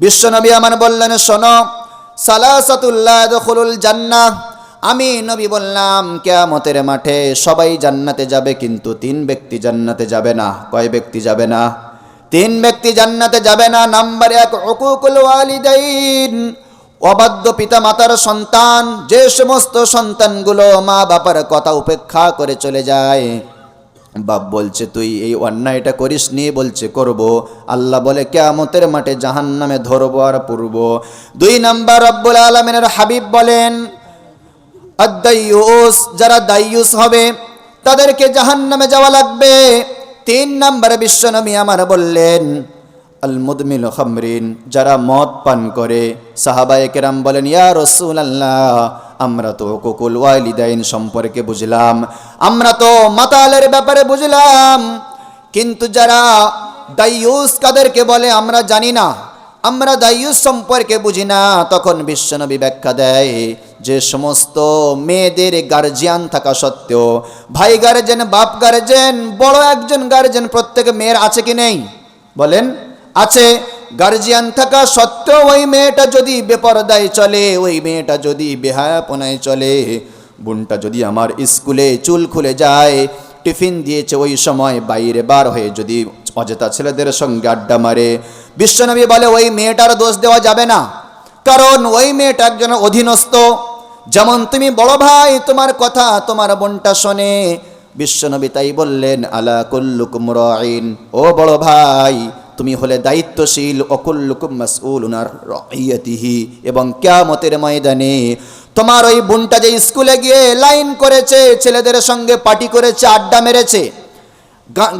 বিশ্বনবী আমার বললেন, শোনো, সালাসাতুল লা ইয়াদখুলুল জান্নাহ, আমি নবী বললাম কিয়ামতের মাঠে সবাই জান্নাতে যাবে, কিন্তু 3 ব্যক্তি জান্নাতে যাবে না। কয় ব্যক্তি যাবে না? 3 ব্যক্তি জান্নাতে যাবে না। নাম্বার 1, উকুকুল ওয়ালিদাইন, অবাধ্য পিতা মাতার সন্তান। যে সমস্ত সন্তানগুলো মা বাবার কথা উপেক্ষা করে চলে যায়। বাপ বলছে তুই এই অন্যায়টা করিসনি, বলছে করব। আল্লাহ বলে কিয়ামতের মাঠে জাহান্নামে ধরবো আর পুরব। 2 নাম্বার, রব্বুল আলামিনের হাবিব বলেন আদ-দাইয়ুস, যারা দাইয়ুস হবে তাদেরকে জাহান্নামে যাওয়া লাগবে। 3 নাম্বার বিশ্বনবী আমার বললেন আল মুদমিল খামরিন, যারা মদ পান করে। সাহাবায়ে কেরাম বলেন, ইয়া রাসূলুল্লাহ, আমরা তো হুকুকুল ওয়ালিদাইন সম্পর্কে বুঝলাম, আমরা তো মাতালের ব্যাপারে বুঝলাম, কিন্তু যারা দাইয়ুস কাদেরকে বলে আমরা জানি না, আমরা দাইয়ুস সম্পর্কে বুঝি না। তখন বিশ্বনবী ব্যাখ্যা দেয়, যে সমস্ত মেয়েদের গার্জিয়ান থাকা সত্ত্বেও, ভাই গার্জেন, বাপ গার্জেন, বড় একজন গার্জেন প্রত্যেক মেয়ের আছে কি নেই? বলেন, আছে। গার্জিয়ান থাকা সত্ত্বেও ওই মেয়েটা যদি বেপরদায় চলে, ওই মেয়েটা যদি বেহায়াপনায় চলে, বোনটা যদি আমার স্কুলে চুল খুলে যায়, টিফিন দিয়েছে ওই সময় বাইরে বার হয়ে যদি অযথা ছেলেদের সঙ্গে আড্ডা মারে, বিশ্বনবী বলে ওই মেয়েটার দোষ দেওয়া যাবে না, কারণ ওই মেয়েটা একজন অধীনস্থ। যেমন তুমি বড় ভাই, তোমার কথা তোমার বোনটা শোনে। বিশ্বনবী তাই বললেন, আলা কুল্লুকুম রাঈন, ও বড় ভাই, তুমি হলে দায়িত্বশীল, অকুল্লুকুম মাসউলুন আন রাইয়াতিহি, এবং কিয়ামতের ময়দানে তোমার ওই বোনটা যে স্কুলে গিয়ে লাইন করেছে, ছেলেদের সঙ্গে পার্টি করেছে, আড্ডা মেরেছে,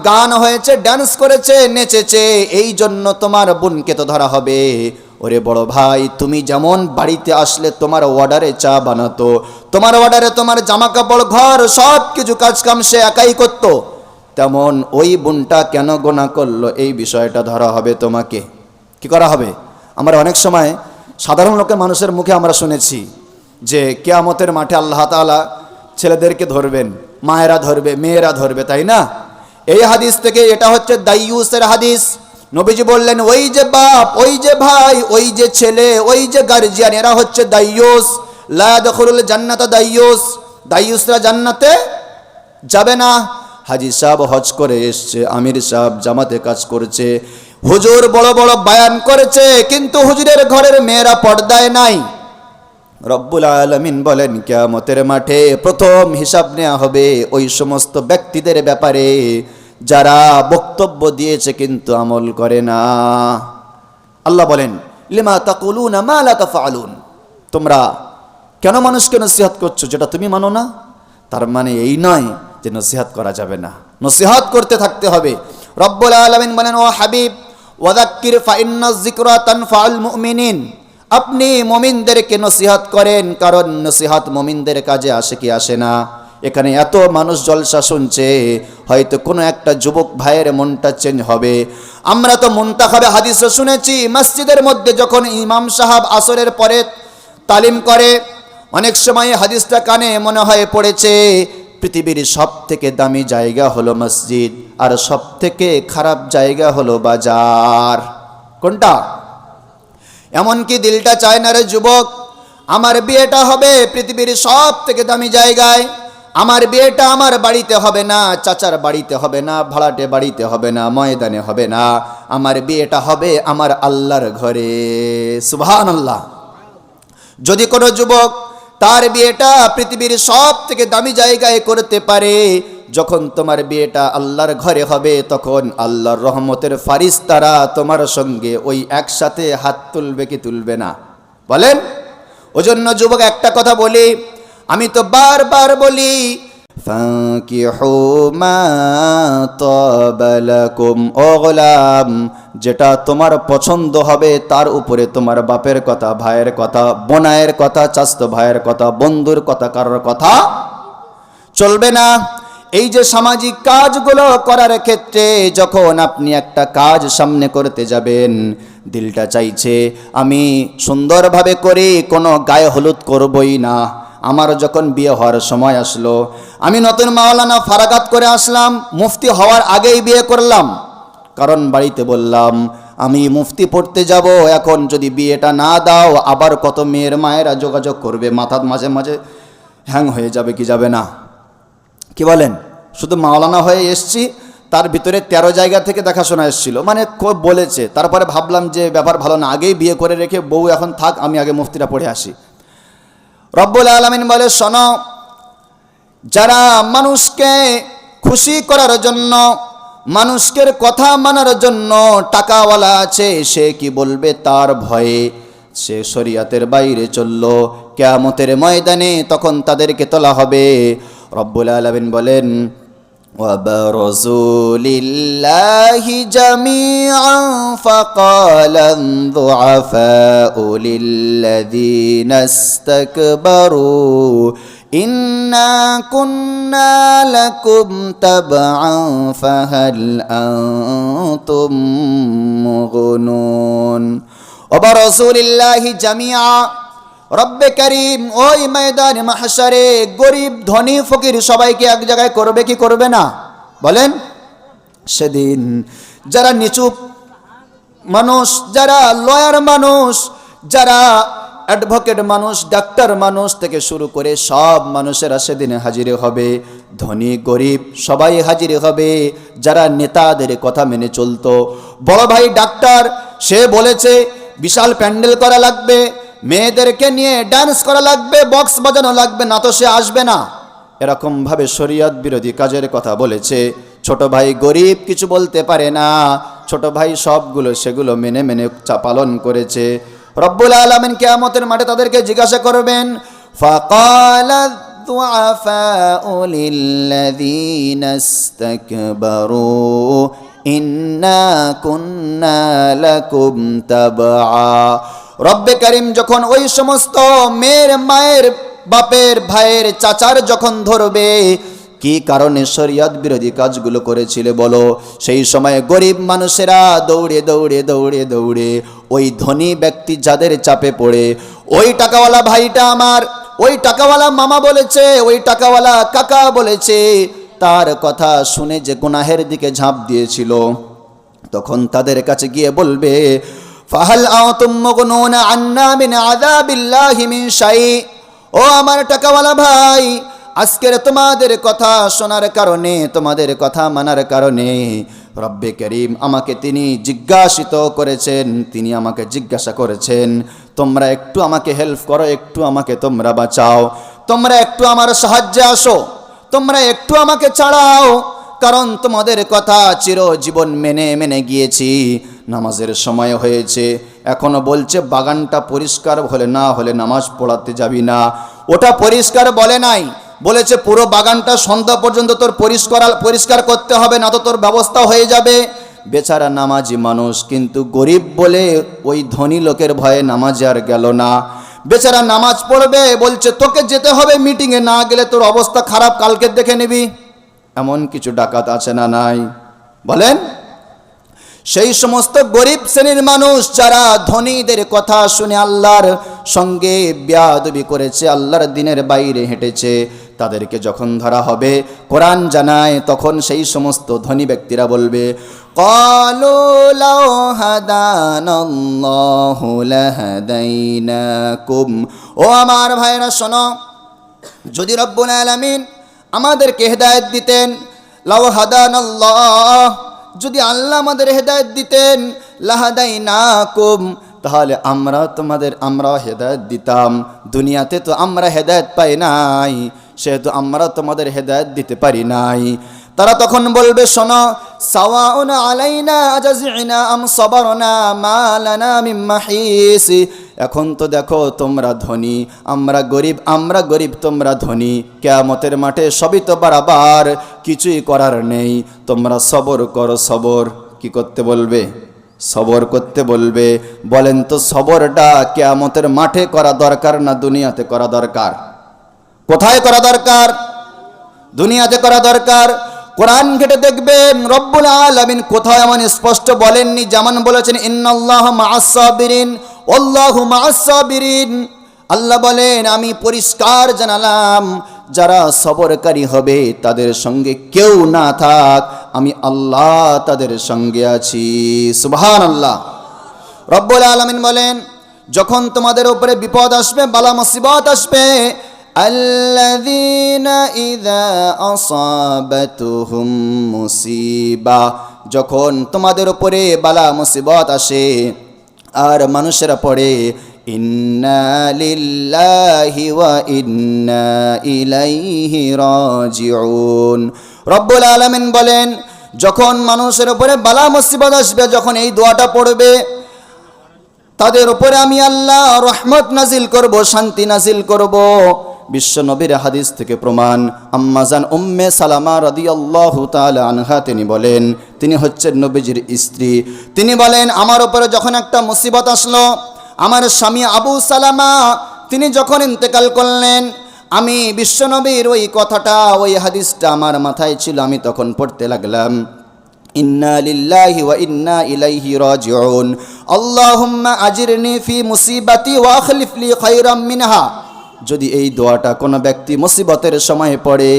গান হয়েছে, ডান্স করেছে, নেচেছে, এই জন্য তোমার বোনকে তো ধরা হবে। ওরে বড় ভাই, তুমি যেমন বাড়িতে আসলে তোমার অর্ডারে চা বানাতো, তোমার অর্ডারে তোমার জামা কাপড়, ঘর, সব কিছু কাজকাম সে একাই করতো, তেমন ওই বোনটা কেন গোনা করলো, এই বিষয়টা ধরা হবে তোমাকে। কি করা হবে? আমরা অনেক সময় সাধারণ লোকের মানুষের মুখে আমরা শুনেছি যে কিয়ামতের মাঠে আল্লাহ তাআলা ছেলেদেরকে ধরবেন, মায়েরা ধরবে, মেয়েরা ধরবে, তাই না? এই হাদিস থেকে এটা হচ্ছে দাইয়ুসের হাদিস। নবীজি বললেন, ওই যে বাপ, ওই যে ভাই, ওই যে ছেলে, ওই যে গার্জিয়ান, এরা হচ্ছে দাইয়ুস। লা ইয়াদখুলুল জান্নাতা দাইয়ুস, দাইয়ুসরা জান্নাতে যাবে না। হাজি সাহেব হজ করে এসছে, আমির সাহেব জামাতে কাজ করছে, হুজুর বড় বড় বায়ান করেছে, কিন্তু হুজুরের ঘরের মেয়েরা পর্দায় নাই। রব্বুল আলামিন বলেন কিয়ামতের মাঠে প্রথম হিসাব নেওয়া হবে ওই সমস্ত ব্যক্তিদের ব্যাপারে যারা বক্তব্য দিয়েছে কিন্তু আমল করে না। আল্লাহ বলেন, লিমা তাকুলুনা মা লা তাফআলুন, তোমরা কেন মানুষকে নসিহত করছো যেটা তুমি মানো না? তার মানে এই নয় যে নসিহত করা যাবে না, নসিহত করতে থাকতে হবে। রব্বুল আলামিন বলেন, ও হাবিব, ওয়াযাক্কির ফাইন্নায যিকরা তানফাউল মুমিনিন, আপনি মুমিনদেরকে নসিহত করেন, কারণ নসিহত মুমিনদের কাজে আসে কি আসে না? এখানে এত মানুষ জলসা শুনছে, হয়তো কোনো একটা যুবক ভাইয়ের মনটা চেঞ্জ হবে। আমরা তো মুনতাখাবে হাদিসও শুনেছি, মসজিদের মধ্যে যখন ইমাম সাহেব আসরের পরে তালিম করে, অনেক সময় হাদিসটা কানে মনে হয় পড়েছে, পৃথিবীর সব থেকে দামি জায়গা হলো মসজিদ, আর সব থেকে খারাপ জায়গা হলো বাজার। কোনটা? এমনকি দিলটা চায় না রে যুবক, আমার বিয়েটা হবে পৃথিবীর সব থেকে দামি জায়গায়, আমার বিয়েটা আমার বাড়িতে হবে না, চাচার বাড়িতে হবে না, ভাড়াটে বাড়িতে হবে না, ময়দানে হবে না, আমার বিয়েটা হবে আমার আল্লাহর ঘরে। সুবহানাল্লাহ। যদি কোনো যুবক তার বিয়েটা পৃথিবীর সব থেকে দামি জায়গায় করতে পারে, যখন তোমার বিয়েটা আল্লাহর ঘরে হবে, তখন আল্লাহর রহমতের ফারিস্তারা তোমার সঙ্গে ওই একসাথে হাত তুলবে কি তুলবে না? বলেন। ওজন্য যুবক একটা কথা বলি, আমি তো বারবার বলি, ফাকিহু মা তাবা লাকুম, ও গোলাম, যেটা তোমার পছন্দ হবে তার উপরে তোমার বাপের কথা, ভাইয়ের কথা, বোনায়ের কথা, চাচতো ভাইয়ের কথা, বন্ধুর কথা, কারোর কথা চলবে না। এই যে সামাজিক কাজগুলো করার ক্ষেত্রে যখন আপনি একটা কাজ সামনে করতে যাবেন, দিলটা চাইছে আমি সুন্দরভাবে করি, কোনো গায়ে হলুদ করবই না। আমার যখন বিয়ে হওয়ার সময় আসলো, আমি নতুন মাওলানা ফারাগাত করে আসলাম, মুফতি হওয়ার আগেই বিয়ে করলাম, কারণ বাড়িতে বললাম আমি মুফতি পড়তে যাব, এখন যদি বিয়েটা না দাও আবার কত মেয়ের মায়েরা যোগাযোগ করবে, মাথার মাঝে মাঝে হ্যাং হয়ে যাবে কি যাবে না? কি বলেন? শুধু মাওলানা হয়ে এসছি, তার ভিতরে 13 জায়গা থেকে দেখাশোনা এসেছিল, মানে বলেছে। তারপরে ভাবলাম যে ব্যাপার ভালো না, আগেই বিয়ে করে রেখে বউ এখন থাক, আমি আগে মুফতিটা পড়ে আসি। রব্বুল আলামিন বলে, শোনো, যারা মানুষকে খুশি করার জন্য, মানুষের কথা মানার জন্য টাকাওয়ালা আছে, সে কি বলবে তার ভয়ে সে শরিয়াতের বাইরে চলল, কিয়ামতের ময়দানে তখন তাদেরকে তোলা হবে। রব্বুল আলামিন বলেন, وبرزوا لله جميعا فقال الضعفاء للذين استكبروا إنا كنا لكم تبعا فهل أنتم مغنون وبرزوا لله جميعا। রব্বে করিম ওই ময়দানে মাহশারে গরিব ধনী ফকির সবাইকে এক জায়গায় করবে কি করবে না? বলেন। সেদিন যারা নিচু মানুষ, যারা লয়ার মানুষ, যারা অ্যাডভোকেট মানুষ, ডাক্তার মানুষ থেকে শুরু করে সব মানুষেরা সেদিনে হাজির হবে। ধনী গরিব সবাই হাজির হবে। যারা নেতাদের কথা মেনে চলতো, বড় ভাই ডাক্তার, সে বলেছে বিশাল প্যান্ডেল করা লাগবে, মেয়েদেরকে নিয়ে ডান্স করা লাগবে, বক্স বাজানো লাগবে, না তো সে আসবে না। এরকম ভাবে শরীয়ত বিরোধী কাজের কথা বলেছে। ছোট ভাই গরিব কিছু বলতে পারে না, ছোট ভাই সবগুলো সেগুলো মেনে মেনে পালন করেছে। রব্বুল আলামিন কিয়ামতের মাঠে তাদেরকে জিজ্ঞাসা করবেন, ফাকালা দুআফাউ লিল্লাযীনা ইসতাকবারু ইন্না কুন্না লাকুম তাবআ। রব্বে করিম যখন ওই সমস্ত মেয়ের মায়ের বাপের ভাইয়ের চাচার যখন ধরবে, কি কারণে শরীয়ত বিরোধী কাজগুলো করেছিলে বলো, সেই সময় গরিব মানুষেরা দৌড়ে দৌড়ে দৌড়ে দৌড়ে ওই ধনী ব্যক্তি যাদের চাপে পড়ে, ওই টাকাওয়ালা ভাইটা আমার, ওই টাকাওয়ালা মামা বলেছে, ওই টাকাওয়ালা কাকা বলেছে, তার কথা শুনে যে গুনাহের দিকে ঝাঁপ দিয়েছিল, তখন তাদের কাছে গিয়ে বলবে, ফাহাল আনতুম মুগনুনা আন্না মিন আযাবিল্লাহি মিন শাই। ও আমার টাকাওয়ালা ভাই, আজকের তোমাদের কথা শোনার কারণে, তোমাদের কথা মানার কারণে রব্বে করিম আমাকে তিনি জিজ্ঞাসিত করেছেন, তিনি আমাকে জিজ্ঞাসা করেছেন, তোমরা একটু আমাকে হেল্প করো, একটু আমাকে তোমরা বাঁচাও, তোমরা একটু আমার সাহায্যে আসো, তোমরা একটু আমাকে ছাড়াও, কারণ তোমাদের কথা চিরজীবন মেনে মেনে গিয়েছি। নামাজের সময় হয়েছে, এখনো বলছে বাগানটা পরিষ্কার হলে না হলে নামাজ পড়াতে যাবি না। ওটা পরিষ্কার বলে নাই, বলেছে পুরো বাগানটা সন্ধ্যা পর্যন্ত তোর পরিষ্কার করতে হবে, না তো তোর ব্যবস্থা হয়ে যাবে। বেচারা নামাজি মানুষ, কিন্তু গরিব বলে ওই ধনী লোকের ভয়ে নামাজে আর গেল না। বেচারা নামাজ পড়বে, বলছে তোকে যেতে হবে মিটিংয়ে, না গেলে তোর অবস্থা খারাপ, কালকে দেখে নিবি। এমন কিছু ডাকাত আছে না নাই? বলেন। সেই সমস্ত গরিব শ্রেণীর মানুষ যারা ধনীদের কথা শুনে আল্লাহর সঙ্গে বেয়াদবি করেছে, আল্লাহর দিনের বাইরে হেঁটেছে, তাদেরকে যখন ধরা হবে, কোরআন জানায় তখন সেই সমস্ত ধনী ব্যক্তিরা বলবে, ক্বালু লাউ হাদানাল্লাহু লাহাদাইনাকুম। ও আমার ভাইরা শোনো, যদি রব্বুল আলামিন আমাদেরকে হেদায়েত দিতেন, লাউ হাদানাল্লাহ, যদি আল্লাহ আমাদের হেদায়েত দিতেন, লাহাদাইনাকুম, তাহলে আমরা হেদায়েত দিতাম। দুনিয়াতে তো আমরা হেদায়েত পাই নাই, সেহেতু আমরা তোমাদের হেদায়েত দিতে পারি নাই। তারা তখন বলবে, শোনো, সাওয়াউন আলাইনা আজাজিনা আম সাবারনা মা লানা মিন মাহিস। এখন তো দেখো তোমরা ধনী, আমরা গরিব তোমরা ধনী, কিয়ামতের মাঠে সবই তো বারবার, কিছুই করার নেই, তোমরা সবর করো। সবর কি করতে বলবে? সবর করতে বলবে। বলেন তো সবরটা কিয়ামতের মাঠে করা দরকার না দুনিয়াতে করা দরকার? কোথায় করা দরকার? দুনিয়াতে করা দরকার। কোরআন ঘেটে দেখবেন রব্বুল আলামিন কোথাও এমন স্পষ্ট বলেননি, যেমন বলেছেন ইন্নাল্লাহা মাআস সাবিরিন ওয়াল্লাহু মাআস সাবিরিন। আল্লাহ বলেন আমি পরিষ্কার জানালাম, যারা সবরকারী হবে তাদের সঙ্গে কেউ না থাক, আমি আল্লাহ তাদের সঙ্গে আছি। সুবহানাল্লাহ। রব্বুল আলামিন বলেন, যখন তোমাদের উপরে বিপদ আসবে, বালা মুসিবত আসবে, আল্লাযীনা ইযা আসাবাতুহুম মুসিবা, যখন তোমাদের উপরে বালা মুসিবত আসে আর মানুষেরা পড়ে ইন্না লিল্লাহি ওয়া ইন্না ইলাইহি রাজিউন, রব্বুল আলামিন বলেন, যখন মানুষের উপরে বালা মুসিবত আসবে, যখন এই দোয়াটা পড়বে, তাদের উপরে আমি আল্লাহ রহমত নাজিল করব, শান্তি নাজিল করব। বিশ্ব নবীর হাদিস থেকে প্রমাণ, আম্মাজান উম্মে সালামা রাদিয়াল্লাহু তাআলা আনহা তিনি বলেন, তিনি হচ্ছেন নবীজির স্ত্রী। তিনি বলেন, আমার উপরে যখন একটা মুসিবত আসলো, আমার স্বামী আবু সালামা তিনি যখন ইন্তেকাল করলেন, আমি বিশ্ব নবীর ওই কথাটা, ওই হাদিসটা আমার মাথায় ছিল, আমি তখন পড়তে লাগলাম, ইন্না লিল্লাহি ওয়া ইন্না ইলাইহি রাজিউন, আল্লাহুম্মা আজিরনি ফি মুসিবাতি ওয়া আখলিফ লি খায়রাম মিনহা। যদি এই দোয়াটা কোনো ব্যক্তি মুসিবতের সময় পড়ে,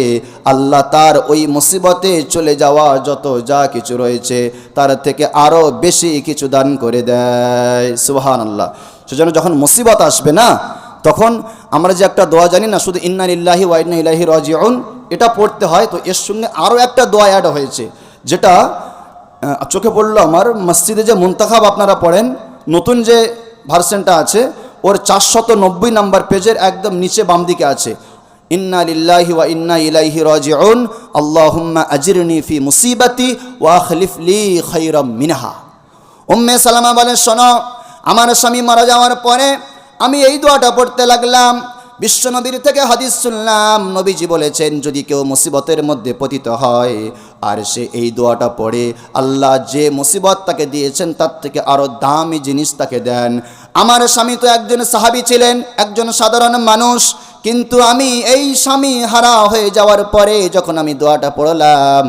আল্লাহ তার ওই মুসিবতে চলে যাওয়া যত যা কিছু রয়েছে তার থেকে আরও বেশি কিছু দান করে দেয়। সুবহানাল্লাহ। সেজন্য যখন মুসিবত আসবে না, তখন আমরা যে একটা দোয়া জানি না, শুধু ইন্না লিল্লাহি ওয়া ইন্না ইলাইহি রাজিউন এটা পড়তে হয়, তো এর সঙ্গে আরও একটা দোয়া অ্যাড হয়েছে, যেটা চোখে পড়লো আমার, মসজিদে যে মুনতাখাব আপনারা পড়েন, নতুন যে ভার্সনটা আছে ওর 490 নাম্বার পেজের একদম নিচে বাম দিকে আছে, ইন্না লিল্লাহি ওয়া ইন্না ইলাইহি রাজিউন, আল্লাহুম্মা আজিরনি ফি মুসিবাতি ওয়া আখলিফ লি খায়রাম মিনহা। উম্মে সালামা বলেন, শোনো, আমার স্বামী মারা যাওয়ার পরে আমি এই দোয়াটা পড়তে লাগলাম, বিশ্বনবীর থেকে হাদিস শুনলাম, নবীজি বলেছেন, যদি কেউ মুসিবতের মধ্যে পতিত হয় আর সে এই দোয়াটা পড়ে, আল্লাহ যে মুসিবত তাকে দিয়েছেন তার থেকে আরও দামি জিনিস তাকে দেন। আমার স্বামী তো একজন সাহাবী ছিলেন, একজন সাধারণ মানুষ, কিন্তু আমি এই স্বামী হারা হয়ে যাওয়ার পরে যখন আমি দোয়াটা পড়লাম,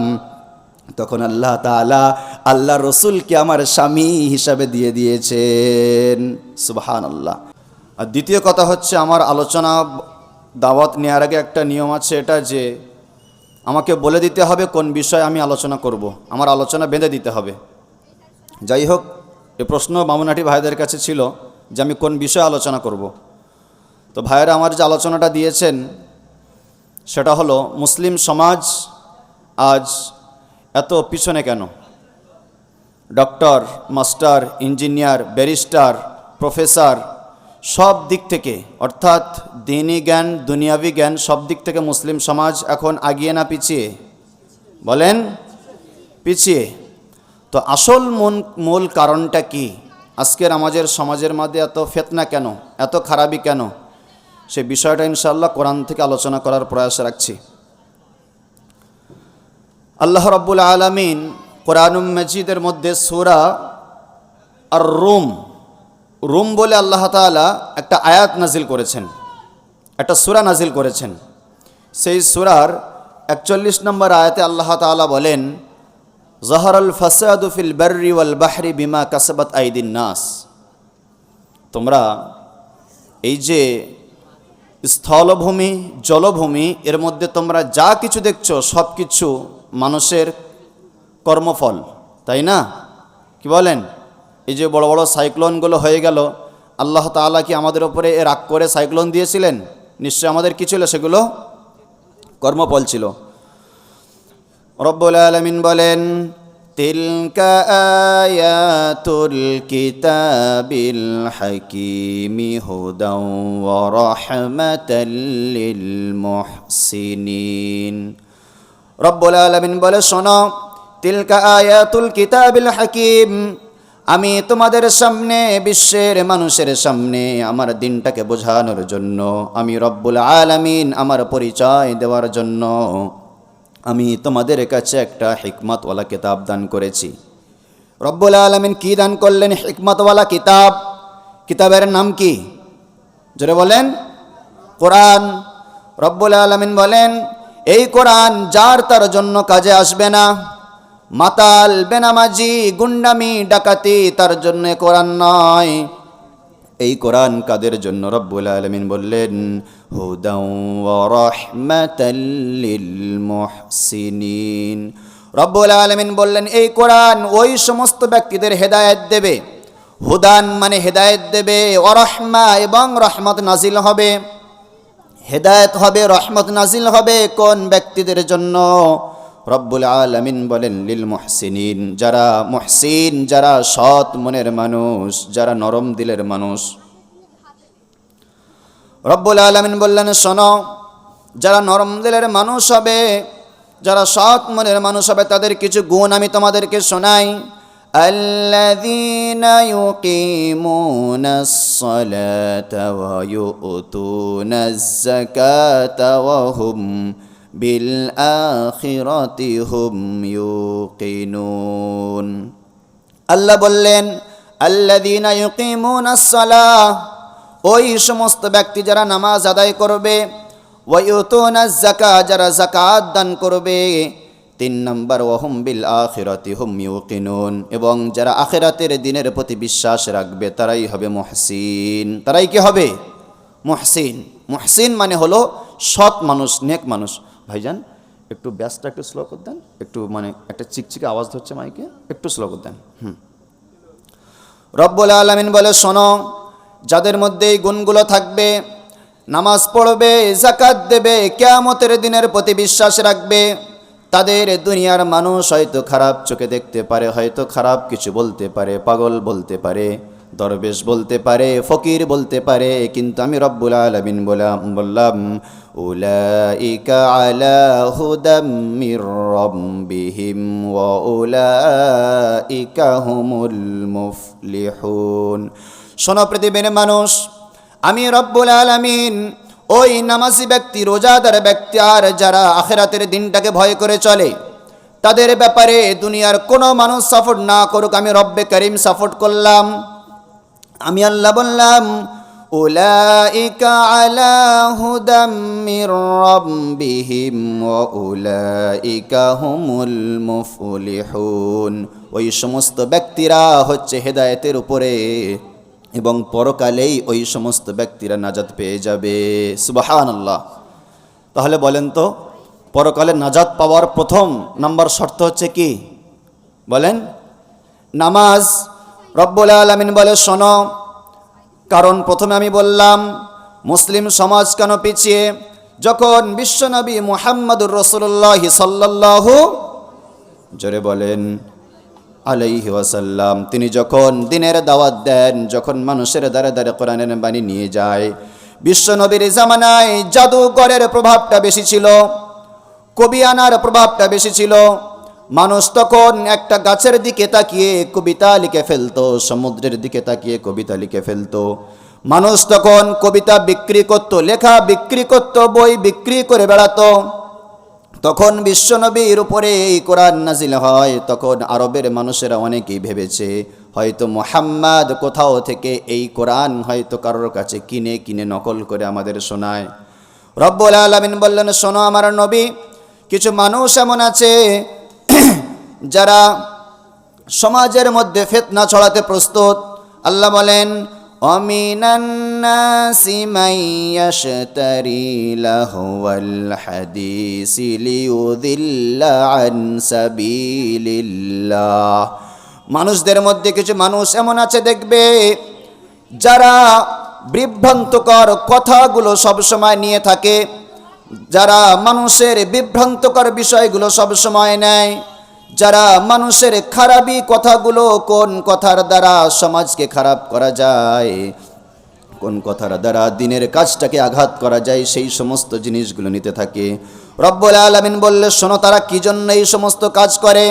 তখন আল্লাহ তাআলা আল্লাহ রসুলকে আমার স্বামী হিসাবে দিয়ে দিয়েছেন। সুবহানাল্লাহ। আর দ্বিতীয় কথা হচ্ছে, আমার আলোচনা দাওয়াত নেওয়ার আগে একটা নিয়ম আছে, এটা যে আমাকে বলে দিতে হবে কোন বিষয়ে আমি আলোচনা করব, আমার আলোচনা বেঁধে দিতে হবে। যাই হোক, এ প্রশ্ন বামুনহাটি ভাইদের কাছে ছিল যে আমি কোন বিষয়ে আলোচনা করব। তো ভাইয়েরা আমার যে আলোচনাটা দিয়েছেন সেটা হলো, মুসলিম সমাজ আজ এত পিছনে কেন? Doctor, master, engineer, barrister, professor, সব দিক থেকে, অর্থাৎ দ্বীনি জ্ঞান, দুনিয়াবি জ্ঞান, সব দিক থেকে মুসলিম সমাজ এখন আগিয়ে না পিছিয়ে? বলেন, পিছিয়ে। তো আসল মূল কারণটা কি? আজকের আমাদের সমাজের মধ্যে এত ফিতনা কেন, এত খারাপি কেন? সে বিষয়টা ইনশাআল্লাহ কোরআন থেকে আলোচনা করার প্রয়াস রাখছি। আল্লাহ রাব্বুল আলামিন কোরআনুল মাজিদের মধ্যে সূরা আর রুম বলে আল্লাহ তাআলা একটা আয়াত নাজিল করেছেন, একটা সূরা নাজিল করেছেন। সেই সূরার 41 নম্বর আয়াতে আল্লাহ তাআলা বলেন, যাহারাল ফাসাদু ফিল বাররি ওয়াল বাহরি বিমা কাসাবাত আইদিন নাস। তোমরা এই যে স্থলভূমি, জলভূমি, এর মধ্যে তোমরা যা কিছু দেখছো সব কিছু মানুষের কর্মফল, তাই না? কি বলেন? এই যে বড় বড় সাইক্লোনগুলো হয়ে গেল, আল্লাহ তাআলা কি আমাদের উপরে রাগ করে সাইক্লোন দিয়েছিলেন? নিশ্চয় আমাদের কি ছিল? সেগুলো কর্মফল ছিল। রব্বুল আলামিন বলেন, তিলকা আয়াতুল কিতাবিল হাকিমি হুদাও ওয়া রাহমাতাল লিল মুহসিনিন। রব্বুল আলামিন বলে, শোনো, তিলকা আয়াতুল কিতাবিল হাকিম, আমি তোমাদের সামনে, বিশ্বের মানুষের সামনে আমার দিনটাকে বোঝানোর জন্য, আমি রব্বুল আলামিন আমার পরিচয় দেওয়ার জন্য আমি তোমাদের কাছে একটা হিকমতওয়ালা কিতাব দান করেছি। রব্বুল আলামিন কি দান করলেন? হিকমতওয়ালা কিতাব। কিতাবের নাম কি? জোরে বলেন। কোরআন। রব্বুল আলামিন বলেন, এই কোরআন যার তার জন্য কাজে আসবে না। মাতাল, বেনামাজি, গুন্ডামি, ডাকাতি, তার জন্য কোরআন নয়। এই কোরআন কাদের জন্য? রব্বুল আলামিন বললেন, হুদাও ওয়া রাহমাতাল লিল মুহসিনিন। রব্বুল আলামিন বললেন এই কোরআন ওই সমস্ত ব্যক্তিদের হেদায়েত দেবে। হুদান মানে হেদায়েত দেবে, ওয়ারহমা এবং রহমত নাজিল হবে। হেদায়েত হবে, রহমত নাজিল হবে কোন ব্যক্তিদের জন্য? রব্বুল আলামিন বলেন লিল মুহসিনিন, যারা মুহসিন, যারা সৎ মনের মানুষ, যারা নরম দিলের মানুষ। রব্বুল আলামিন বললেন শোনো, যারা নরম দিলের মানুষ হবে, যারা সৎ মনের মানুষ হবে, তাদের কিছু গুণ আমি তোমাদেরকে শোনাই। আল্লাযীনা ইউকিমুনাস সালাতা ওয়া ইউতুনাজ যাকাতা ওয়া হুম বিল আখিরাতি হুম ইউকিনুন। আল্লাহ বললেন আল্লাযীনা ইউকিমুনাস সালাহ, ওই সমস্ত ব্যক্তি যারা নামাজ আদায় করবে, ওয়া ইউতুনাজ যাকাত, যারা যাকাত দান করবে। 3 নম্বর ওয়া হুম বিল আখিরাতি হুম ইউকিনুন, এবং যারা আখিরাতের দিনের প্রতি বিশ্বাস রাখবে তারাই হবে মুহসিন। তারাই কি হবে? মুহসিন। মুহসিন মানে হলো সৎ মানুষ, নেক মানুষ। ভাইজান একটু ব্যাসটা একটু স্লো করে দেন, একটু মানে একটা চিকচিকে আওয়াজ হচ্ছে মাইকে, একটু স্লো করে দেন। রব্বুল আলামিন বলে শোনো, যাদের মধ্যে এই গুণগুলো থাকবে, নামাজ পড়বে, যাকাত দেবে, কিয়ামতের দিনের প্রতি বিশ্বাস রাখবে, তাদের দুনিয়ার মানুষ হয়তো খারাপ চোখে দেখতে পারে, হয়তো খারাপ কিছু বলতে পারে, পাগল বলতে পারে, দরবেশ বলতে পারে, ফকির বলতে পারে, কিন্তু আমি রব্বুল আলামিন বললাম উলাইকা আলা হুদাম মির রাব্বিহিম ওয়া উলাইকা হুমুল মুফলিহুন। শোনো পৃথিবীর মানুষ, আমি রব্বুল আলামিন ওই নামাজি ব্যক্তি, রোজাদার ব্যক্তি, আর যারা আখিরাতের দিনটাকে ভয় করে চলে, তাদের ব্যাপারে দুনিয়ার কোনো মানুষ সাপোর্ট না করুক, আমি রব্বে করিম সাপোর্ট করলাম। আমি আল্লাহ বললাম উলাইকা আলা হুদাম মির রাব্বিহিম ওয়া উলাইকা হুমুল মুফলিহুন। ওই সমস্ত ব্যক্তিরা হচ্ছে হেদায়েতের উপরে, এবং পরকালেই ওই সমস্ত ব্যক্তিরা নাজাত পেয়ে যাবে। সুবহানাল্লাহ। তাহলে বলেন তো, পরকালে নাজাত পাওয়ার প্রথম নাম্বার শর্ত হচ্ছে কি? বলেন, নামাজ। রব্বুল আলামিন বলে শোনো, কারণ প্রথমে আমি বললাম মুসলিম সমাজ কেন পিছিয়ে, যখন বিশ্বনবী মুহাম্মদুর রাসূলুল্লাহ সাল্লাল্লাহু, জোরে বলেন, আলাইহি ওয়াসাল্লাম, তিনি যখন দিনের দাওয়াত দেন, যখন মানুষের দ্বারে দ্বারে কোরআনের বাণী নিয়ে যায়, বিশ্বনবীর জামানায় জাদুঘরের প্রভাবটা বেশি ছিল, কবিয়ানার প্রভাবটা বেশি ছিল। মানুষ তখন একটা গাছের দিকে তাকিয়ে কবিতা লিখে ফেলতো, সমুদ্রের দিকে তাকিয়ে কবিতা লিখে ফেলতো। মানুষ তখন কবিতা বিক্রি করত, লেখা বিক্রি করত, বই বিক্রি করে বেড়াতো। তখন বিশ্বনবীর উপরে এই কোরআন নাজিল হয়, তখন আরবের মানুষেরা অনেকেই ভেবেছে হয়তো মুহাম্মদ কোথাও থেকে এই কোরআন হয়তো কারোর কাছে কিনে কিনে নকল করে আমাদের শোনায়। রব্বুল আলামিন বললেন শোনো আমার নবী, কিছু মানুষ এমন আছে যারা সমাজের মধ্যে ফিতনা ছড়াতে প্রস্তুত। আল্লাহ বলেন ওয়ামিনান নাসি মান ইয়াশতারি লাহওয়াল হাদিসি লিয়ুযিল্লা আন সাবিলিল্লাহ। মানুষদের মধ্যে কিছু মানুষ এমন আছে দেখবে, যারা বিভ্রান্তকর কথাগুলো সবসময় নিয়ে থাকে, যারা মানুষের বিভ্রান্তকর বিষয়গুলো সবসময় নেয়, যারা মানুষের খারাপি কথাগুলো, কোন কথার দ্বারা সমাজকে খারাপ করা যায়, কোন কথার দ্বারা দিনের কাজটাকে আঘাত করা যায়, সেই সমস্ত জিনিসগুলো নিতে থাকে। রব্বুল আলামিন বললে শোনো, তারা কি জন্য এই সমস্ত কাজ করে?